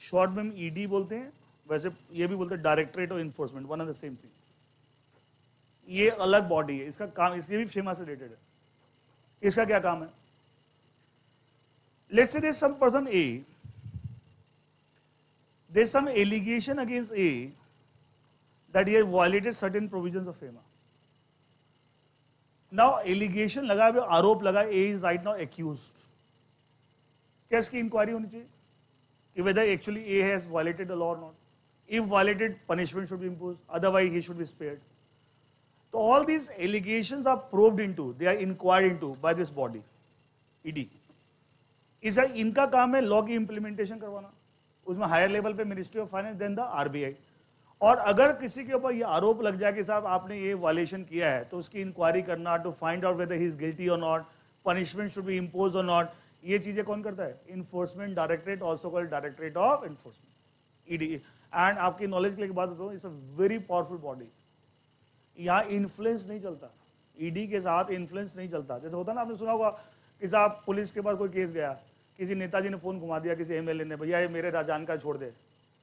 शॉर्ट में हम ईडी बोलते हैं, वैसे ये भी बोलते हैं directorate of enforcement, one of the same thing. ये अलग बॉडी है, इसका काम, इसके भी फेमा से रिलेटेड है। इसका क्या काम है, let's say there is some person A, there is some allegation against A that he has violated certain provisions of FEMA. Now allegation लगा, आरोप लगा, A is right now accused, क्या इसकी इंक्वायरी होनी चाहिए कि whether actually A has violated the law और not, if violated punishment should be imposed, otherwise he should be spared. So all these allegations are probed into, they are inquired into by this body, ED. इसका इनका काम है लॉ की इंप्लीमेंटेशन करवाना, उसमें हायर लेवल पे ministry of finance, then the RBI. और अगर किसी के ऊपर ये आरोप लग जाए कि साहब आपने ये वायलेशन किया है, तो उसकी इंक्वायरी करना, to find out whether he is guilty और not, punishment should be impose और नॉट, ये चीजें कौन करता है, enforcement directorate, also called directorate of enforcement, ED. And आपकी नॉलेज के लिए बात बताऊं, it's a very powerful body. यहाँ इन्फ्लुएंस नहीं चलता, ईडी के साथ इन्फ्लुएंस नहीं चलता। जैसे होता ना, आपने सुना होगा कि साहब पुलिस के पास कोई केस गया, किसी नेताजी ने फोन घुमा दिया किसी एमएलए ने, भैया ये मेरे जानकारी छोड़ दे,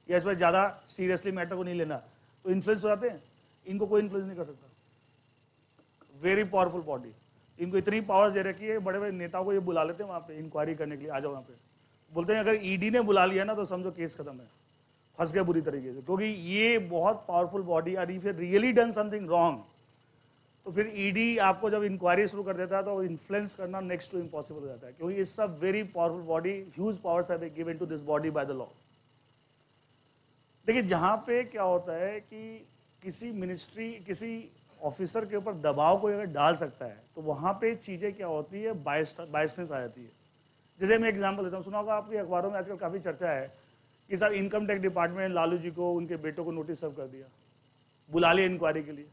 या इस पर ज्यादा सीरियसली मैटर को नहीं लेना, तो इन्फ्लुएंस हो जाते हैं। इनको कोई इन्फ्लुएंस नहीं कर सकता, वेरी पावरफुल बॉडी, इनको इतनी पावर्स दे रखी है, बड़े बड़े नेताओं को ये बुला लेते हैं वहाँ पे इंक्वायरी करने के लिए, आ जाओ वहाँ पे, बोलते हैं अगर ईडी ने बुला लिया ना तो समझो केस खत्म है, फंस गए बुरी तरीके से, क्योंकि ये बहुत पावरफुल बॉडी, और if you really done something wrong, तो फिर ईडी आपको जब इंक्वायरी शुरू कर देता है तो इन्फ्लुएंस करना नेक्स्ट टू इम्पॉसिबल हो जाता है, क्योंकि it's a very powerful body, huge powers have been given to this body by the law. देखिए जहां पे क्या होता है कि किसी मिनिस्ट्री, किसी ऑफिसर के ऊपर दबाव को अगर डाल सकता है, तो वहां पे चीजें क्या होती है, बायसनेस आ जाती है। जैसे मैं एग्जाम्पल देता हूँ, सुना होगा आपकी अखबारों में आजकल काफी चर्चा है कि साहब income tax department Lalu ji को, उनके बेटों को नोटिस सर्व कर दिया, बुला लिया इंक्वायरी के लिए।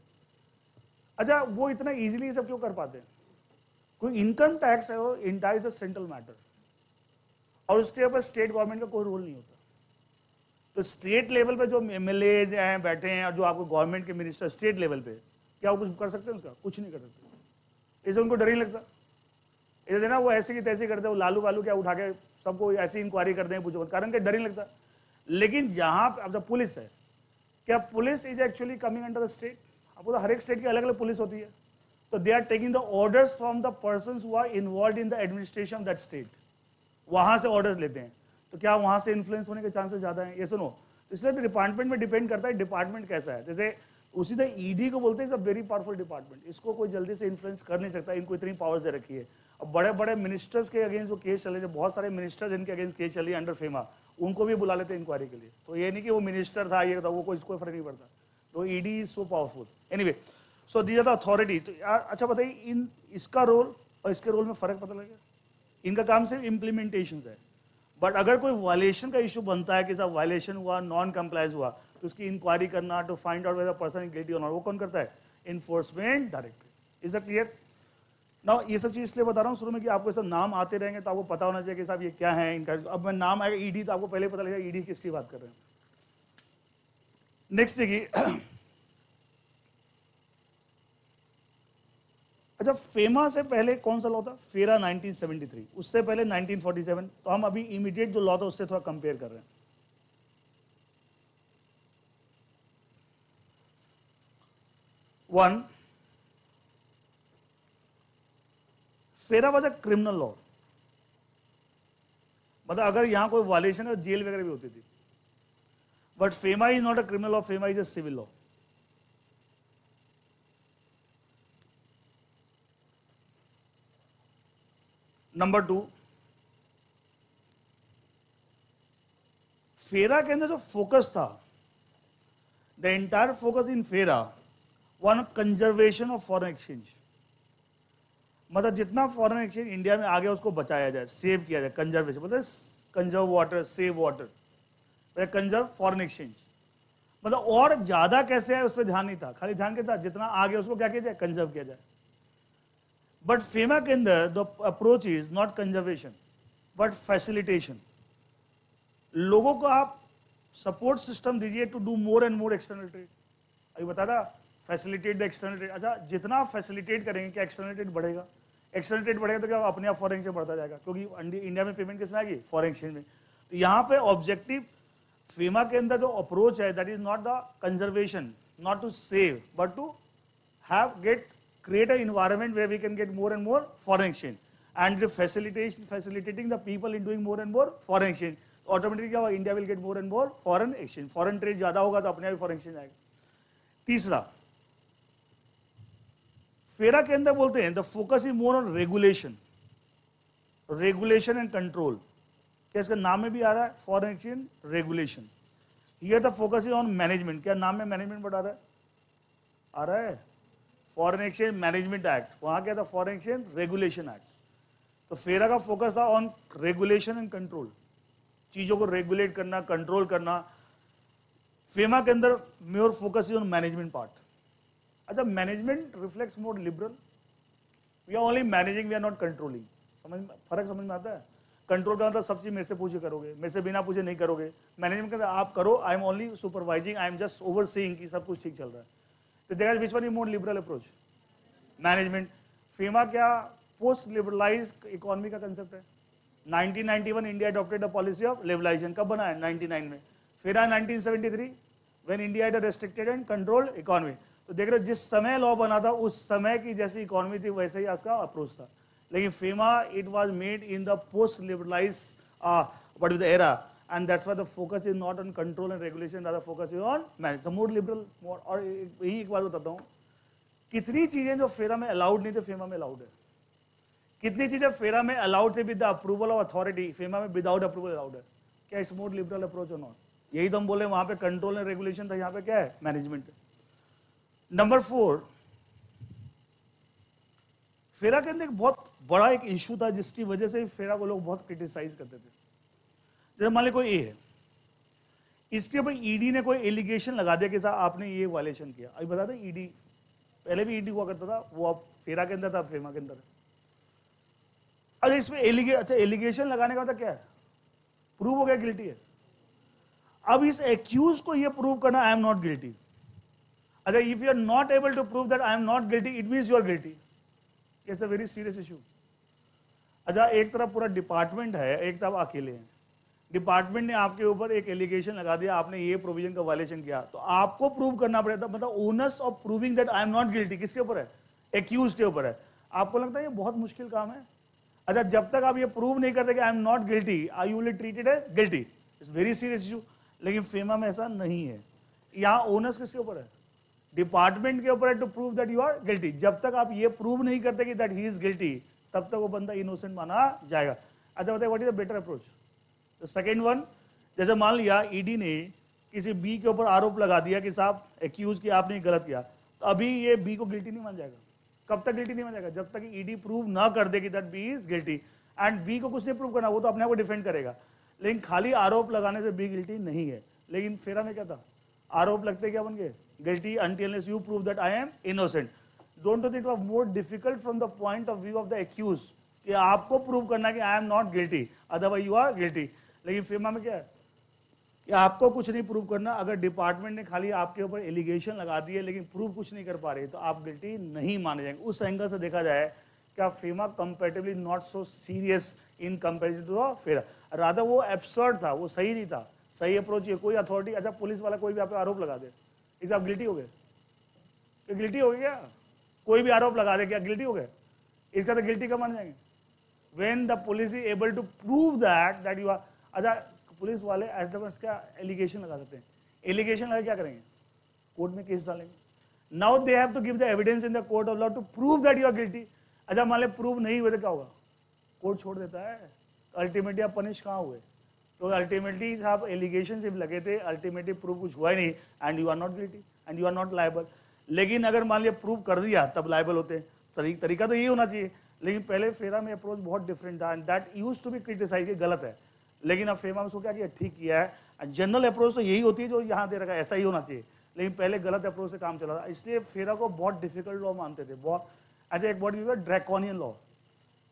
अच्छा, वो इतना इजीली ये सब क्यों कर पाते हैं? कोई इनकम टैक्स है, वो entire is a central matter, और उसके ऊपर स्टेट गवर्नमेंट का कोई रोल नहीं होता। तो स्टेट लेवल पे जो एमएलए हैं बैठे हैं, और जो आपको गवर्नमेंट के मिनिस्टर स्टेट लेवल पे, क्या वो कुछ कर सकते हैं? उसका कुछ नहीं कर सकते, इससे उनको डर ही लगता। इसे देना वो ऐसे की तैसे करते, वो लालू वालू क्या उठा के सबको ऐसी इंक्वायरी करते हैं, पूछो, कारण के डर ही लगता। लेकिन जहां अब जब पुलिस है, क्या police is actually coming under the state? आपको तो हर एक स्टेट की अलग अलग पुलिस होती है, तो they are taking the orders from the persons who are involved in the administration of that state, वहां से ऑर्डर्स लेते हैं। तो क्या वहां से इन्फ्लुएंस होने के चांसेस ज्यादा हैं? ये सुनो, इसलिए डिपार्टमेंट में डिपेंड करता है डिपार्टमेंट कैसा है। जैसे उसी तरह ईडी को बोलते हैं is a very powerful department, इसको कोई जल्दी से इन्फ्लुएंस कर नहीं सकता, इनको इतनी पावर्स दे रखी है। अब बड़े बड़े मिनिस्टर्स के अगेंस्ट जो केस चले, जो बहुत सारे मिनिस्टर्स इनके अगेंस्ट केस चली अंडर फेमा, उनको भी बुला लेते हैं इंक्वायरी के लिए। तो ये नहीं कि वो मिनिस्टर था, ये था, वो कोई फर्क नहीं पड़ता। तो ED is so powerful. Anyway, so these are the authority. तो अच्छा बताइए, इन इसका रोल और इसके रोल में फर्क पता लगे? इनका काम सिर्फ इम्प्लीमेंटेशन है, बट अगर कोई वायलेशन का इशू बनता है कि साहब वायलेशन हुआ, नॉन कंप्लायंस हुआ, तो उसकी इंक्वायरी करना, to find out whether person is guilty और नॉट, वो कौन करता है? Enforcement directorate. Is it clear? Now ये सब चीज इसलिए बता रहा हूँ शुरू में कि आपको सब नाम आते रहेंगे तो आपको पता होना चाहिए कि साहब ये क्या है इनका। अब मैं नाम आएगा ईडी, तो आपको पहले पता लगेगा ईडी किसकी बात कर रहे हैं। नेक्स्ट देखिए, अच्छा फेमा से पहले कौन सा लॉ था? फेरा 1973, उससे पहले 1947। तो हम अभी इमीडिएट जो लॉ था उससे थोड़ा कंपेयर कर रहे हैं। वन, फेरा वॉज अ क्रिमिनल लॉ, मतलब अगर यहां कोई वायलेशन है जेल वगैरह भी होती थी। But FEMA is not a criminal law, FEMA is a civil law. Number 2, FERA के अंदर जो फोकस था, द एंटायर फोकस इन फेरा one conservation of foreign exchange, मतलब जितना फॉरेन एक्सचेंज इंडिया में आ गया उसको बचाया जाए, सेव किया जाए, कंजर्वेशन मतलब conserve water, save water, conserve foreign exchange, मतलब और ज्यादा कैसे है उस पर ध्यान नहीं था, खाली ध्यान क्या था, जितना आ गया उसको क्या किया जाए, कंजर्व किया जाए। बट फेमा के अंदर the approach is not conservation but facilitation. लोगों को आप सपोर्ट सिस्टम दीजिए to do more and more external trade. अभी बता था फैसिलिटेट द एक्सटर्नल ट्रेड। अच्छा, जितना आप फैसिलिटेट करेंगे क्या एक्सटर्नल ट्रेड बढ़ेगा? एक्सटर्नल ट्रेड बढ़ेगा तो क्या अपने आप फॉरेन एक्सचेंज बढ़ता जाएगा, क्योंकि इंडिया में पेमेंट किसमें आएगी? फॉरेन एक्सचेंज में। तो यहाँ पे ऑब्जेक्टिव फेमा के अंदर जो अप्रोच है that is not the conservation, not to save but to have get create an environment where we can get more and more foreign exchange and the facilitating the people in doing more and more foreign exchange, automatically क्या होगा, India will get more and more foreign exchange, foreign trade ज्यादा होगा तो अपने आप foreign exchange आएगा। तीसरा, फेरा के अंदर बोलते हैं the focus is more on regulation, regulation and control. क्या इसका नाम में भी आ रहा है foreign exchange regulation. Here the focus is on management. क्या नाम में मैनेजमेंट बढ़ा रहा है? आ रहा है फॉरेन एक्सचेंज मैनेजमेंट एक्ट, वहां क्या था? Foreign exchange regulation act. तो फेरा का फोकस था ऑन रेगुलेशन एंड कंट्रोल, चीजों को रेगुलेट करना, कंट्रोल करना। फेमा के अंदर more focus is on management part. अच्छा, management reflects more liberal, we are only managing, we are not controlling. फर्क समझ में आता है? कंट्रोल का मतलब सब चीज मेरे से पूछे करोगे, मेरे से बिना पूछे नहीं करोगे। मैनेजमेंट का आप करो, I am only supervising, I am just overseeing कि सब कुछ ठीक चल रहा है। तो देखा which one is more liberal approach? Management. FEMA क्या पोस्ट लिबरलाइज इकोनॉमी का कंसेप्ट है। 1991 India adopted a policy of liberalisation. कब बना है? 99 में। FERA 1973 when India had a restricted and controlled economy. तो देख रहे हो जिस समय लॉ बना था उस समय की जैसी इकोनॉमी थी वैसे ही उसका अप्रोच था। लेकिन FEMA it was made in the post liberalise what is the era, and that's why the focus is not on control and regulation, rather focus is on management, so more liberal more। और यही एक बात बताता हूँ, कितनी चीजें जो फेरा में अलाउड नहीं थे फेमा में अलाउड है, कितनी चीजें फेरा में अलाउड थे with the approval of authority, FEMA में विदाउट अप्रूवल अलाउड है। क्या इट्स मोर लिबरल अप्रोच और नॉट? यही तो हम बोले, वहां पे कंट्रोल एंड रेगुलेशन था, यहाँ पे क्या है? मैनेजमेंट। नंबर 4, फेरा के अंदर एक बहुत बड़ा एक इशू था जिसकी वजह से फेरा को लोग बहुत क्रिटिसाइज करते थे। जैसे मान ली कोई ए है, इसके ऊपर ईडी ने कोई एलिगेशन लगा दिया कि साहब आपने ये वायलेशन किया। अभी बता दें, ईडी पहले भी ईडी हुआ करता था, वो अब फेरा के अंदर था, फेमा के अंदर। अच्छा, इसमें एलिगेशन लगाने का मतलब क्या है? प्रूव हो गया गिल्टी है। अब इस एक्यूज को ये प्रूव करना आई एम नॉट गिल्टी। अच्छा, if you are not able to prove that I am not guilty, it means you are guilty. It's a very serious issue. अच्छा, एक तरफ पूरा डिपार्टमेंट है, एक तरफ अकेले हैं। डिपार्टमेंट ने आपके ऊपर एक एलिगेशन लगा दिया, आपने ये प्रोविजन का वायलेशन किया, तो आपको प्रूव करना पड़ेगा। मतलब owners of proving that I am not guilty किसके ऊपर है? एक्यूज के ऊपर है। आपको लगता है ये बहुत मुश्किल काम है? अच्छा, जब तक आप ये प्रूव नहीं करते कि आई am not guilty, I you will treated A guilty. It's very serious issue. लेकिन फेमा में ऐसा नहीं है। यहाँ ओनर्स किसके ऊपर है? डिपार्टमेंट के ऊपर है to prove that you are guilty. जब तक आप ये प्रूव नहीं करते कि दैट ही इज गिल्टी, तब तक वो बंदा इनोसेंट माना जाएगा। अच्छा बताइए, what is the better approach? तो सेकेंड वन, जैसे मान लिया ईडी ने किसी बी के ऊपर आरोप लगा दिया कि साहब एक्यूज कि आपने गलत किया, तो अभी ये बी को गिल्टी नहीं मान जाएगा। कब तक गिल्टी नहीं मान जाएगा? जब तक ईडी प्रूव ना कर दे कि that B is guilty. And B को कुछ नहीं प्रूव करना, वो तो अपने आप को डिफेंड करेगा। लेकिन खाली आरोप लगाने से बी गिल्टी नहीं है। लेकिन फेरा में क्या था? आरोप लगते क्या बन गए? Guilty until unless you prove that I am innocent। Don't you think it was more difficult from the point of view of the accused कि आपको प्रूव करना कि I am not guilty, otherwise you are guilty। लेकिन फेमा में क्या है? कि आपको कुछ नहीं प्रूव करना, अगर डिपार्टमेंट ने खाली आपके ऊपर एलिगेशन लगा दिए लेकिन प्रूव कुछ नहीं कर पा रही तो आप गिल्टी नहीं माने जाएंगे। उस एंगल से देखा जाए क्या FEMA comparatively not so serious in comparison to FERA, Radha वो एब्सर्ड था, वो सही नहीं था। सही अप्रोच ये, कोई अथॉरिटी, अच्छा पुलिस वाला कोई भी आप पे आरोप लगा दे, इसे आप गिल्टी हो गए, क्या गिल्टी हो गए क्या? कोई भी आरोप लगा दे क्या गिल्टी हो गए? इसका तो गिल्टी कब मान जाएंगे? When the police is able to prove that you are, अच्छा पुलिस वाले एडवांस क्या एलिगेशन लगा सकते हैं, एलिगेशन लगा क्या करेंगे? कोर्ट में केस डालेंगे। Now they have to give the evidence in the court of law to prove that you are guilty. अच्छा मान ले प्रूव नहीं हुए तो क्या होगा? कोर्ट छोड़ देता है। अल्टीमेटली आप पनिश कहाँ हुए? तो अल्टीमेटली आप एलिगेशन सिर्फ लगे थे, अल्टीमेटली प्रूव कुछ हुआ ही नहीं, and you are not guilty and you are not liable. लेकिन अगर मान लिया प्रूव कर दिया तब लायबल होते। तरीका तो यही होना चाहिए, लेकिन पहले फेरा में अप्रोच बहुत डिफरेंट था and that used to be criticise, गलत है। लेकिन अब फेमा में उसको क्या किया, ठीक किया है। जनरल अप्रोच तो यही होती है जो यहाँ दे रखा है, ऐसा ही होना चाहिए, लेकिन पहले गलत अप्रोच से काम चला था, इसलिए फेरा को बहुत डिफिकल्ट लॉ मानते थे। बहुत अच्छा, एक वर्ड यूज है draconian law.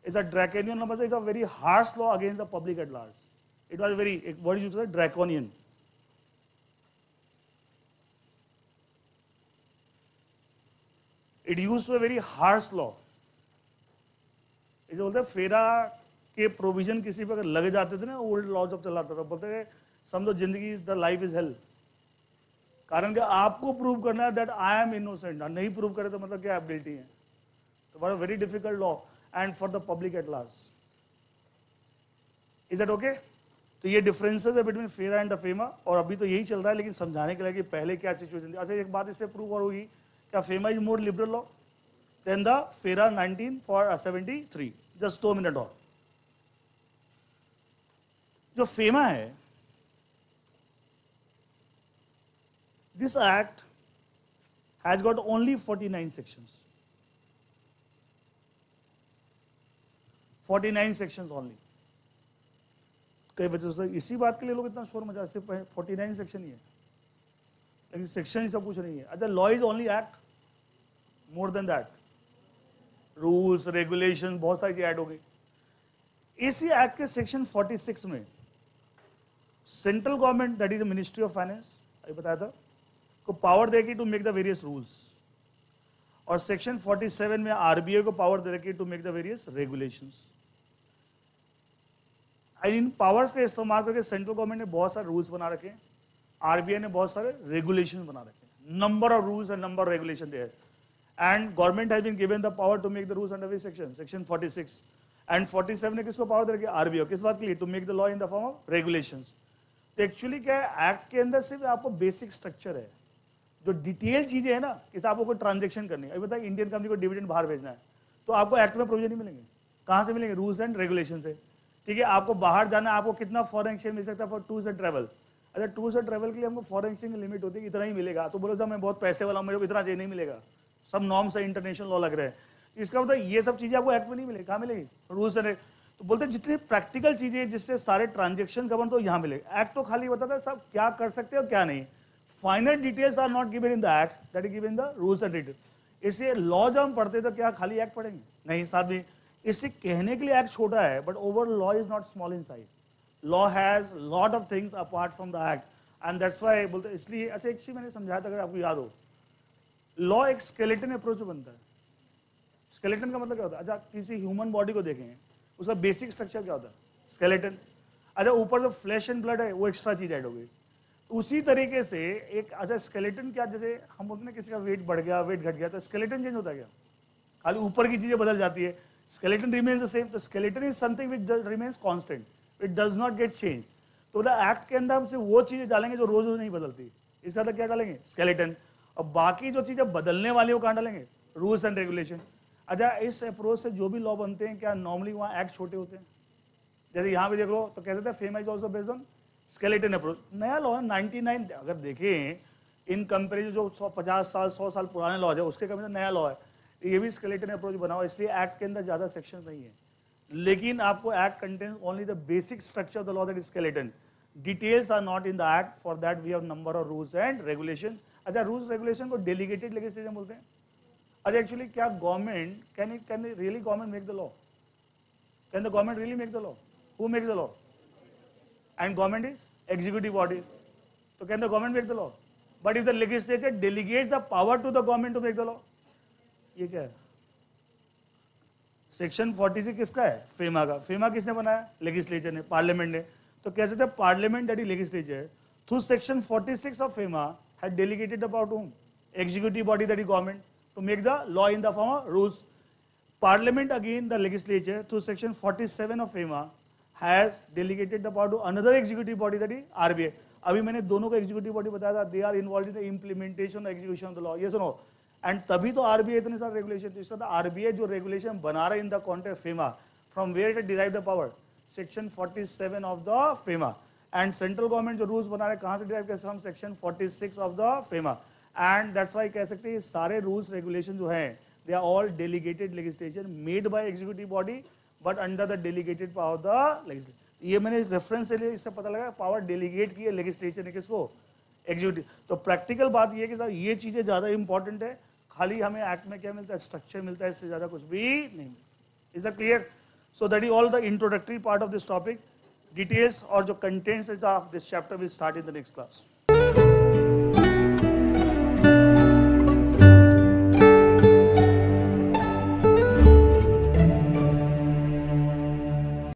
Is a draconian law मतलब is a very harsh law against the public at large. It was very, एक वर्ड यूज है draconian. It use to a very harsh law. इसे बोलते हैं फेरा के प्रोविजन किसी पर अगर लग जाते थे ना, ओल्ड लॉ जब चलाता था, बोलते थे समझो जिंदगी द लाइफ इज हेल। कारण कि आपको प्रूव करना है दैट आई एम इनोसेंट, नहीं प्रूव करे तो मतलब क्या आप गिल्टी है। तो बड़ा very difficult law and for the public at large. Is that okay? तो ये डिफरेंसेस है बिटवीन फेरा एंड द फेमा, और अभी तो यही चल रहा है, लेकिन समझाने के लिए कि पहले क्या सिचुएशन थी। अच्छा एक बात इससे प्रूव और होगी, क्या FEMA is more liberal law than the FERA 1973? Just 2 minute और। जो फेमा है, this act has got only 49 sections, 49 sections only. कई वजह से इसी बात के लिए लोग इतना शोर मचा, सिर्फ 49 सेक्शन ही है, लेकिन सेक्शन ही सब कुछ नहीं है। अच्छा law is only act, more than that rules regulation बहुत सारी चीज ऐड हो गई। इसी एक्ट के सेक्शन 46 में central government that is the ministry of finance, अभी बताया था, को पावर देगी to make the various rules, और सेक्शन 47 में आरबीआई को पावर दे रखी to make the various regulations. इन पावर्स का इस्तेमाल करके सेंट्रल गवर्नमेंट ने बहुत सारे रूल्स बना रखे हैं, आरबीआई ने बहुत सारे रेगुलेशन बना रखे हैं, number of rules and number of regulation there, and government has been given the power to make the rules under which section, section 46 and 47 ने किसको पावर दे रखी है? आरबीआई। किस बात के लिए? To make the law in the form of regulations. तो एक्चुअली क्या है, एक्ट के अंदर सिर्फ आपको बेसिक स्ट्रक्चर है, जो डिटेल चीजें है ना, किसी आपको कोई ट्रांजेक्शन करनी है, अभी बताइए इंडियन कंपनी को डिविडेंड बाहर भेजना है तो आपको एक्ट में प्रोविजन नहीं मिलेंगे, कहां से मिलेंगे? रूल्स एंड रेगुलेशन से। ठीक है, आपको बाहर जाना है, आपको कितना फॉरेन एक्सचेंज मिल सकता है फॉर टूर्स एंड ट्रैवल। अच्छा टूर्स एंड ट्रैवल के लिए हमको फॉरेन एक्सचेंज की लिमिट होती है, इतना ही मिलेगा, तो बोलो साहब मैं बहुत पैसे वाला हूं, मेरे को इतना चाहिए, नहीं मिलेगा, सब नॉर्म्स है, इंटरनेशनल लॉ लग रहे हैं। इसका मतलब ये सब चीजें आपको एक्ट में नहीं मिलेगी, कहाँ मिलेगी? Rules and. तो बोलते हैं जितनी प्रैक्टिकल चीजें जिससे सारे ट्रांजेक्शन कवर तो यहाँ मिलेगा। एक्ट तो खाली बताता है सब क्या कर सकते हो क्या नहीं, final details are not given in the act, that is given in the rules and detail. इसलिए लॉ जब हम पढ़ते तो क्या खाली एक्ट पढ़ेंगे? नहीं, साथ में इससे कहने के लिए एक्ट छोटा है, but over law is not small in size. Law has lot of things apart from the act, and that's why बोलते हैं। इसलिए अच्छा एक चीज मैंने समझाया था, अगर आपको याद हो, लॉ एक स्केलेटन अप्रोच में बनता है। स्केलेटन का मतलब क्या होता है? अच्छा किसी ह्यूमन बॉडी को देखें, उसका बेसिक स्ट्रक्चर क्या होता है? स्केलेटन। अच्छा ऊपर जो फ्लैश एंड ब्लड है वो एक्स्ट्रा चीज ऐड हो गई। उसी तरीके से एक अच्छा स्केलेटन क्या, जैसे हम बोलते हैं किसी का वेट बढ़ गया वेट घट गया तो स्केलेटन चेंज होता है क्या? खाली ऊपर की चीजें बदल जाती है, स्केलेटन रिमेन्स द सेम। तो skeleton is something which remains constant, it does not get change. तो द एक्ट के अंदर हम सिर्फ वो चीजें डालेंगे जो रोज रोज नहीं बदलती, इसका मतलब क्या डालेंगे? स्केलेटन। और बाकी जो चीजें बदलने वाली वो कहाँ डालेंगे? Rules and regulation. अच्छा इस अप्रोच से जो भी लॉ बनते हैं क्या नॉर्मली वहाँ एक्ट छोटे होते हैं? जैसे यहाँ पे देख लो तो कहते थे FEMA is also based on skeleton approach. नया लॉ है 99, अगर देखें इन कंपेरिजन जो 50 साल 100 साल पुराने लॉ है उसके कंपेरिजन नया लॉ है, ये भी स्केलेटन अप्रोच बना हुआ, इसलिए एक्ट के अंदर ज्यादा सेक्शन नहीं है। लेकिन आपको act contains only the basic structure of the law, that is skeleton. Details are not in the act, for that we have number of rules and regulation. अच्छा रूल्स रेगुलेशन को डेलीगेटेड लेजिस्लेशन बोलते हैं। अच्छा एक्चुअली क्या government can really government make the law? Can the government really make the law? Who makes the law? And government is executive body. तो can the government make the law? But if the legislature delegate the power to the government to make the law, ये क्या है? सेक्शन 46 किसका है? फेमा का। फेमा किसने बनाया? लेजिस्लेचर ने, पार्लियामेंट ने। तो कह सकते हैं parliament that is legislature through section 46 of FEMA had delegated the power to whom? Executive body that is government to make the law in the form of rules. Parliament again, the legislature through section 47 of FEMA has delegated the power to another executive body that is RBI. अभी मैंने दोनों का executive body बताया था, they are involved in the implementation or execution of the law. Yes or no? And तभी तो RBI इतने सारे regulation, इसका तो RBI जो regulation बना रहा है in the context of FEMA, from where it derive the power? Section 47 of the FEMA. And central government जो rules बना रहे कहाँ से derive कैसे? हम section 46 of the FEMA. And that's why कह सकते हैं सारे rules regulation जो हैं they are all delegated legislation made by executive body but under the delegated power of the legislature. ये मैंने रेफरेंस से लिए, इससे पता लगा पावर डेलीगेट की है लेजिस्लेचर ने किसको? एग्जीक्यूटिव। तो प्रैक्टिकल बात ये कि साहब ये चीजें ज्यादा इंपॉर्टेंट है, खाली हमें एक्ट में क्या मिलता है? स्ट्रक्चर मिलता है, इससे ज्यादा कुछ भी नहीं मिलता। Is that clear? So that is all the introductory part of this topic. Details और जो contents of this chapter will start in the next class.